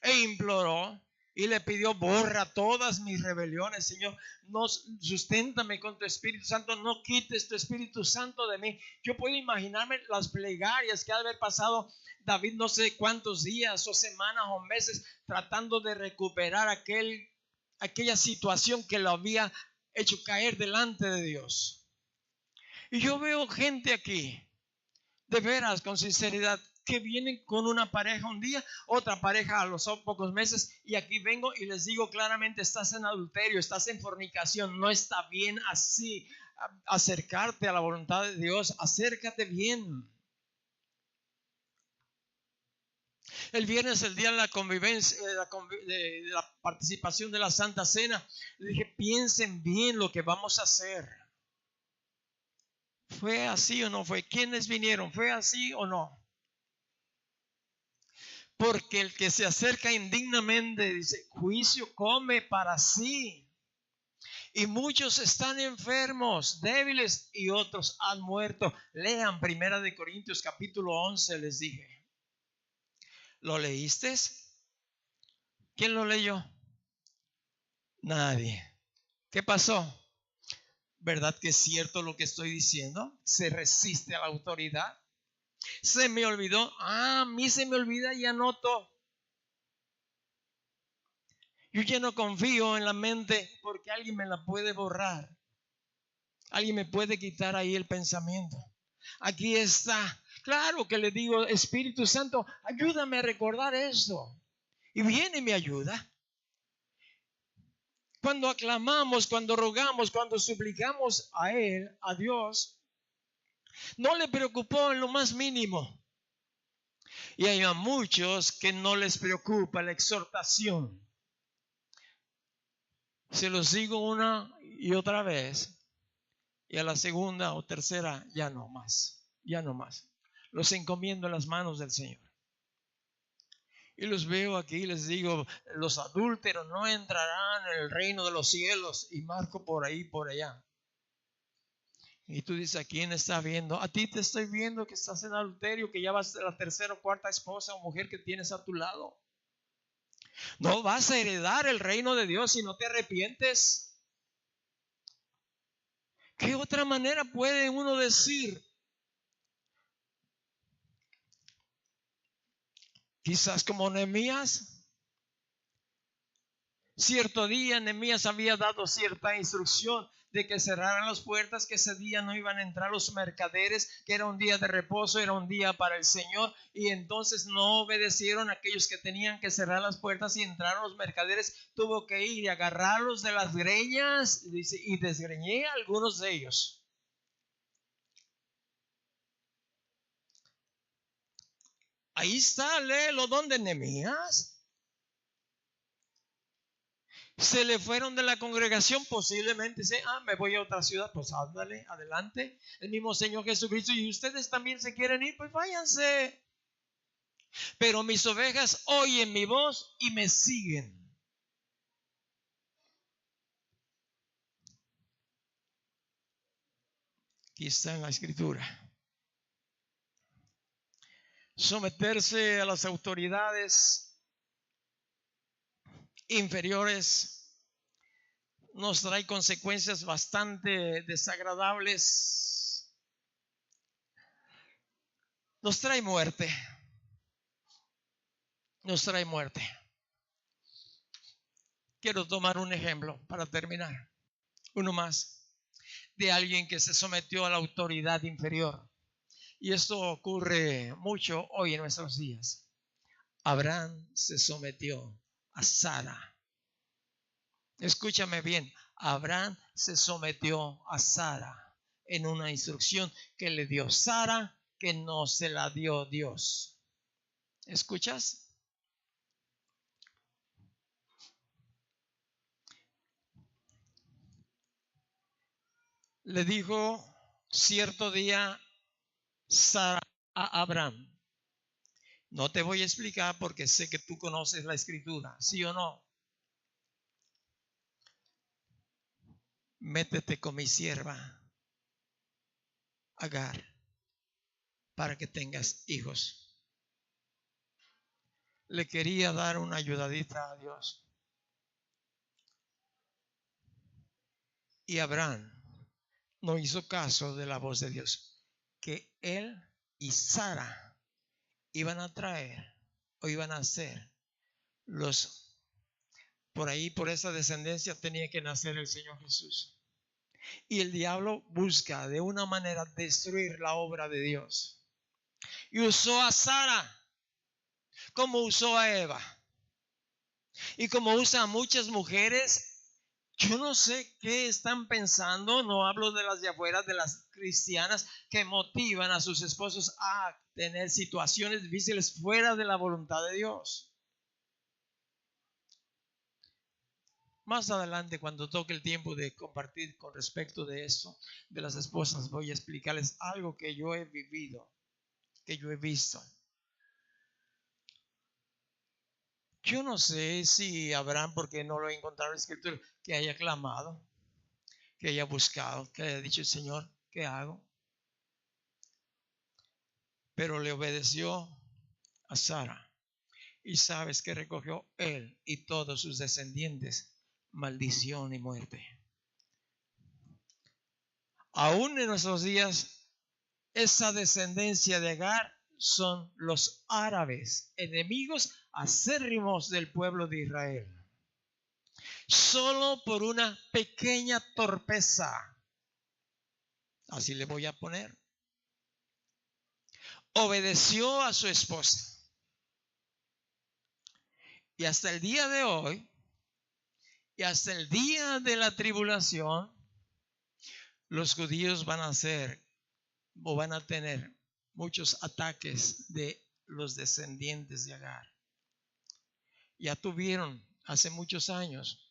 e imploró y le pidió, borra todas mis rebeliones, Señor, no, susténtame con tu Espíritu Santo, no quites tu Espíritu Santo de mí. Yo puedo imaginarme las plegarias que ha de haber pasado David, no sé cuántos días o semanas o meses tratando de recuperar aquella situación que lo había hecho caer delante de Dios. Y yo veo gente aquí, de veras, con sinceridad, que vienen con una pareja un día, otra pareja a los pocos meses, y aquí vengo y les digo claramente, estás en adulterio, estás en fornicación, no está bien así acercarte a la voluntad de Dios, acércate bien. El viernes, el día de la convivencia, de la participación de la Santa Cena, le dije, piensen bien lo que vamos a hacer. ¿Fue así o no fue? ¿Quiénes vinieron? ¿Fue así o no? Porque el que se acerca indignamente, dice, juicio come para sí. Y muchos están enfermos, débiles, y otros han muerto. Lean 1 Corintios capítulo 11, les dije. ¿Lo leíste? ¿Quién lo leyó? Nadie. ¿Qué pasó? ¿Verdad que es cierto lo que estoy diciendo? Se resiste a la autoridad. Se me olvidó. A mí se me olvida y anoto. Yo ya no confío en la mente porque alguien me la puede borrar. Alguien me puede quitar ahí el pensamiento. Aquí está. Claro que le digo, Espíritu Santo, ayúdame a recordar esto. Y viene y me ayuda. Cuando aclamamos, cuando rogamos, cuando suplicamos a Él, a Dios, no le preocupó en lo más mínimo. Y hay a muchos que no les preocupa la exhortación. Se los digo una y otra vez. Y a la segunda o tercera, ya no más. Ya no más. Los encomiendo en las manos del Señor. Y los veo aquí, les digo, los adúlteros no entrarán en el reino de los cielos. Y marco por ahí, por allá. Y tú dices, ¿a quién estás viendo? A ti te estoy viendo que estás en adulterio, que ya vas a la tercera o cuarta esposa o mujer que tienes a tu lado. No vas a heredar el reino de Dios si no te arrepientes. ¿Qué otra manera puede uno decir? Quizás como Nehemías. Cierto día Nehemías había dado cierta instrucción de que cerraran las puertas, que ese día no iban a entrar los mercaderes, que era un día de reposo, era un día para el Señor, y entonces no obedecieron a aquellos que tenían que cerrar las puertas y entraron los mercaderes. Tuvo que ir y agarrarlos de las greñas, dice, y desgreñé a algunos de ellos. Ahí está, léelo, ¿dónde? Nehemías. Se le fueron de la congregación, posiblemente dice, me voy a otra ciudad, pues ándale, adelante. El mismo Señor Jesucristo, y ustedes también se quieren ir, pues váyanse. Pero mis ovejas oyen mi voz y me siguen. Aquí está en la escritura. Someterse a las autoridades inferiores nos trae consecuencias bastante desagradables. Nos trae muerte. Nos trae muerte. Quiero tomar un ejemplo para terminar. Uno más. De alguien que se sometió a la autoridad inferior. Y esto ocurre mucho hoy en nuestros días. Abraham se sometió a Sara. Escúchame bien, Abraham se sometió a Sara en una instrucción que le dio Sara, que no se la dio Dios. ¿Escuchas? Le dijo cierto día Sara a Abraham. No te voy a explicar porque sé que tú conoces la escritura, ¿sí o no? Métete con mi sierva Agar para que tengas hijos. Le quería dar una ayudadita a Dios. Y Abraham no hizo caso de la voz de Dios, que él y Sara iban a traer o iban a ser los, por ahí, por esa descendencia tenía que nacer el Señor Jesús. Y el diablo busca de una manera destruir la obra de Dios. Y usó a Sara como usó a Eva. Y como usa a muchas mujeres. Yo no sé qué están pensando, no hablo de las de afuera, de las cristianas que motivan a sus esposos a tener situaciones difíciles fuera de la voluntad de Dios. Más adelante, cuando toque el tiempo de compartir con respecto de esto, de las esposas, voy a explicarles algo que yo he vivido, que yo he visto. Yo no sé si Abraham, porque no lo he encontrado en la escritura, que haya clamado, que haya buscado, que haya dicho, Señor, ¿qué hago? Pero le obedeció a Sara. Y sabes que recogió él y todos sus descendientes maldición y muerte. Aún en nuestros días, esa descendencia de Agar son los árabes, enemigos acérrimos del pueblo de Israel. Solo por una pequeña torpeza, así le voy a poner, obedeció a su esposa. Y hasta el día de hoy, y hasta el día de la tribulación, los judíos van a tener muchos ataques de los descendientes de Agar. Ya tuvieron hace muchos años,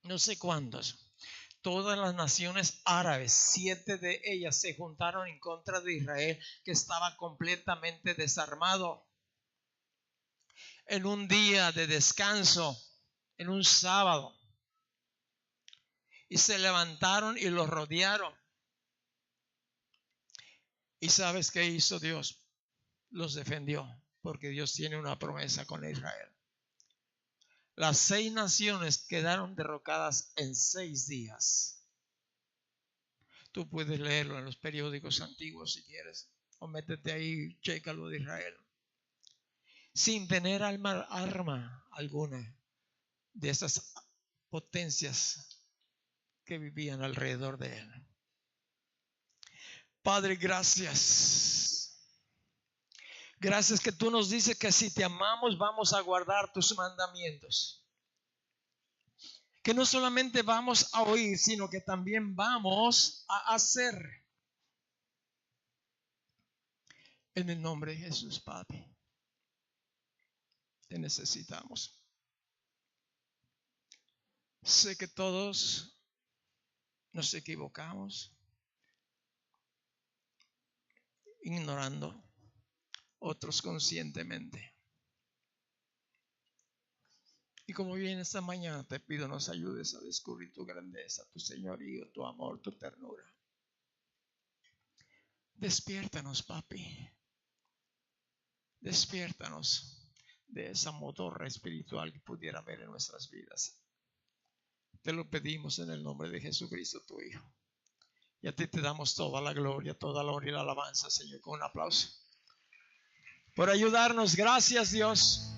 no sé cuántos, todas las naciones árabes, 7 de ellas se juntaron en contra de Israel, que estaba completamente desarmado. En un día de descanso, en un sábado, y se levantaron y los rodearon. ¿Y sabes qué hizo Dios? Los defendió, porque Dios tiene una promesa con Israel. Las 6 naciones quedaron derrocadas en 6 días. Tú puedes leerlo en los periódicos antiguos si quieres, o métete ahí, chécalo de Israel. Sin tener arma alguna de esas potencias que vivían alrededor de él. Padre, gracias. Gracias que tú nos dices que si te amamos vamos a guardar tus mandamientos. Que no solamente vamos a oír, sino que también vamos a hacer. En el nombre de Jesús, Padre, te necesitamos. Sé que todos nos equivocamos, ignorando, otros conscientemente. Y como viene esta mañana, te pido nos ayudes a descubrir tu grandeza, tu señorío, tu amor, tu ternura. Despiértanos, papi. Despiértanos de esa motorra espiritual que pudiera haber en nuestras vidas. Te lo pedimos en el nombre de Jesucristo, tu Hijo. Y a ti te damos toda la gloria, toda la honra y la alabanza, Señor, con un aplauso. Por ayudarnos, gracias, Dios.